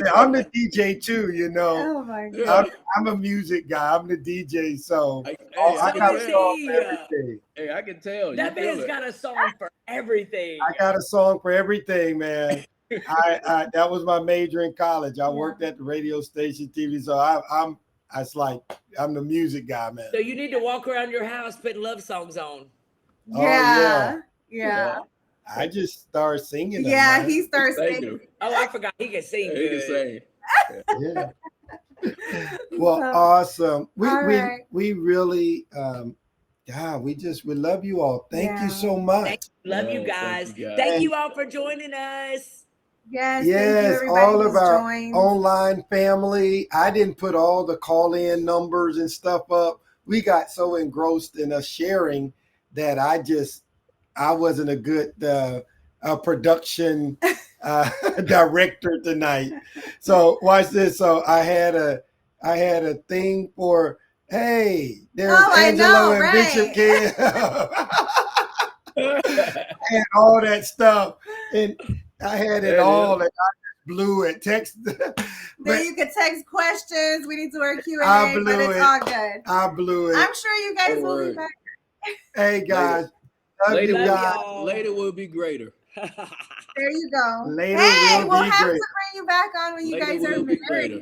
Speaker 4: Yeah, I'm the DJ too, you know.
Speaker 5: Oh my
Speaker 8: Yeah.
Speaker 5: god.
Speaker 4: I'm a music guy. I'm the DJ, so
Speaker 8: Hey,
Speaker 4: I
Speaker 7: So
Speaker 4: got a
Speaker 7: is
Speaker 4: song
Speaker 7: he.
Speaker 4: for everything.
Speaker 8: hey, I can tell.
Speaker 7: That
Speaker 8: You feel
Speaker 7: man's
Speaker 8: it.
Speaker 7: got a song for everything.
Speaker 4: I got a song for everything, man. I that was my major in college. I worked at the radio station, TV, so I'm it's like I'm the music guy, man.
Speaker 7: So you need to walk around your house putting love songs on.
Speaker 4: Oh,
Speaker 5: Yeah.
Speaker 4: yeah.
Speaker 5: Yeah.
Speaker 4: I just started singing them,
Speaker 5: Yeah,
Speaker 4: man.
Speaker 5: he starts
Speaker 8: Thank
Speaker 5: singing.
Speaker 8: you.
Speaker 7: Oh, I forgot he can sing
Speaker 8: He can
Speaker 7: good.
Speaker 8: sing.
Speaker 4: Yeah. Well,
Speaker 5: So,
Speaker 4: awesome.
Speaker 5: all right.
Speaker 4: We really we love you all. Thank you
Speaker 5: Yeah.
Speaker 4: so much.
Speaker 7: Thank you. Love you
Speaker 8: Oh,
Speaker 7: guys.
Speaker 8: thank you, guys.
Speaker 7: Thank you all for joining us.
Speaker 5: Yes, thank you
Speaker 4: Yes,
Speaker 5: everybody
Speaker 4: all
Speaker 5: who's
Speaker 4: of our
Speaker 5: joined.
Speaker 4: online family. I didn't put all the call-in numbers and stuff up. We got so engrossed in us sharing that I wasn't a good production director tonight. So watch this. So I had a thing for, hey, there's
Speaker 5: Oh, I
Speaker 4: Angelo
Speaker 5: know,
Speaker 4: and Bishop
Speaker 5: right.
Speaker 4: and all that stuff, and I had it
Speaker 8: There it
Speaker 4: all,
Speaker 8: is.
Speaker 4: and I just blew it. Text,
Speaker 5: Then
Speaker 4: but
Speaker 5: you could text questions. We need to work
Speaker 4: I
Speaker 5: Q&A, but
Speaker 4: blew
Speaker 5: it's
Speaker 4: it.
Speaker 5: all good.
Speaker 4: I blew it.
Speaker 5: I'm sure you guys
Speaker 8: Don't
Speaker 5: will be
Speaker 8: worry.
Speaker 5: back.
Speaker 4: Hey guys, love
Speaker 8: Later,
Speaker 4: you
Speaker 7: Love
Speaker 4: guys.
Speaker 7: y'all.
Speaker 8: later will be greater.
Speaker 5: There you go.
Speaker 4: Later
Speaker 5: Hey,
Speaker 4: will
Speaker 5: we'll
Speaker 4: be
Speaker 5: have
Speaker 4: great.
Speaker 5: to bring you back on when you
Speaker 8: Later
Speaker 5: guys are
Speaker 8: will be
Speaker 5: married.
Speaker 8: greater.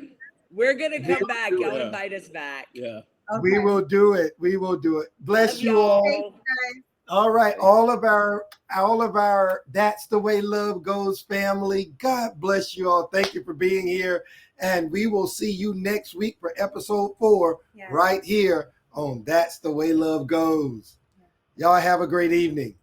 Speaker 7: We're gonna come back.
Speaker 4: do
Speaker 7: Y'all
Speaker 8: it.
Speaker 7: invite us back.
Speaker 8: Yeah.
Speaker 4: We
Speaker 5: Okay.
Speaker 4: will do it. We will do it. Bless
Speaker 7: Love
Speaker 4: you all.
Speaker 5: Thank
Speaker 7: y'all.
Speaker 5: you guys.
Speaker 4: All right, all of our That's the Way Love Goes family. God bless you all. Thank you for being here, and we will see you next week for episode 4
Speaker 5: Yeah.
Speaker 4: right here on That's the Way Love Goes. Y'all have a great evening.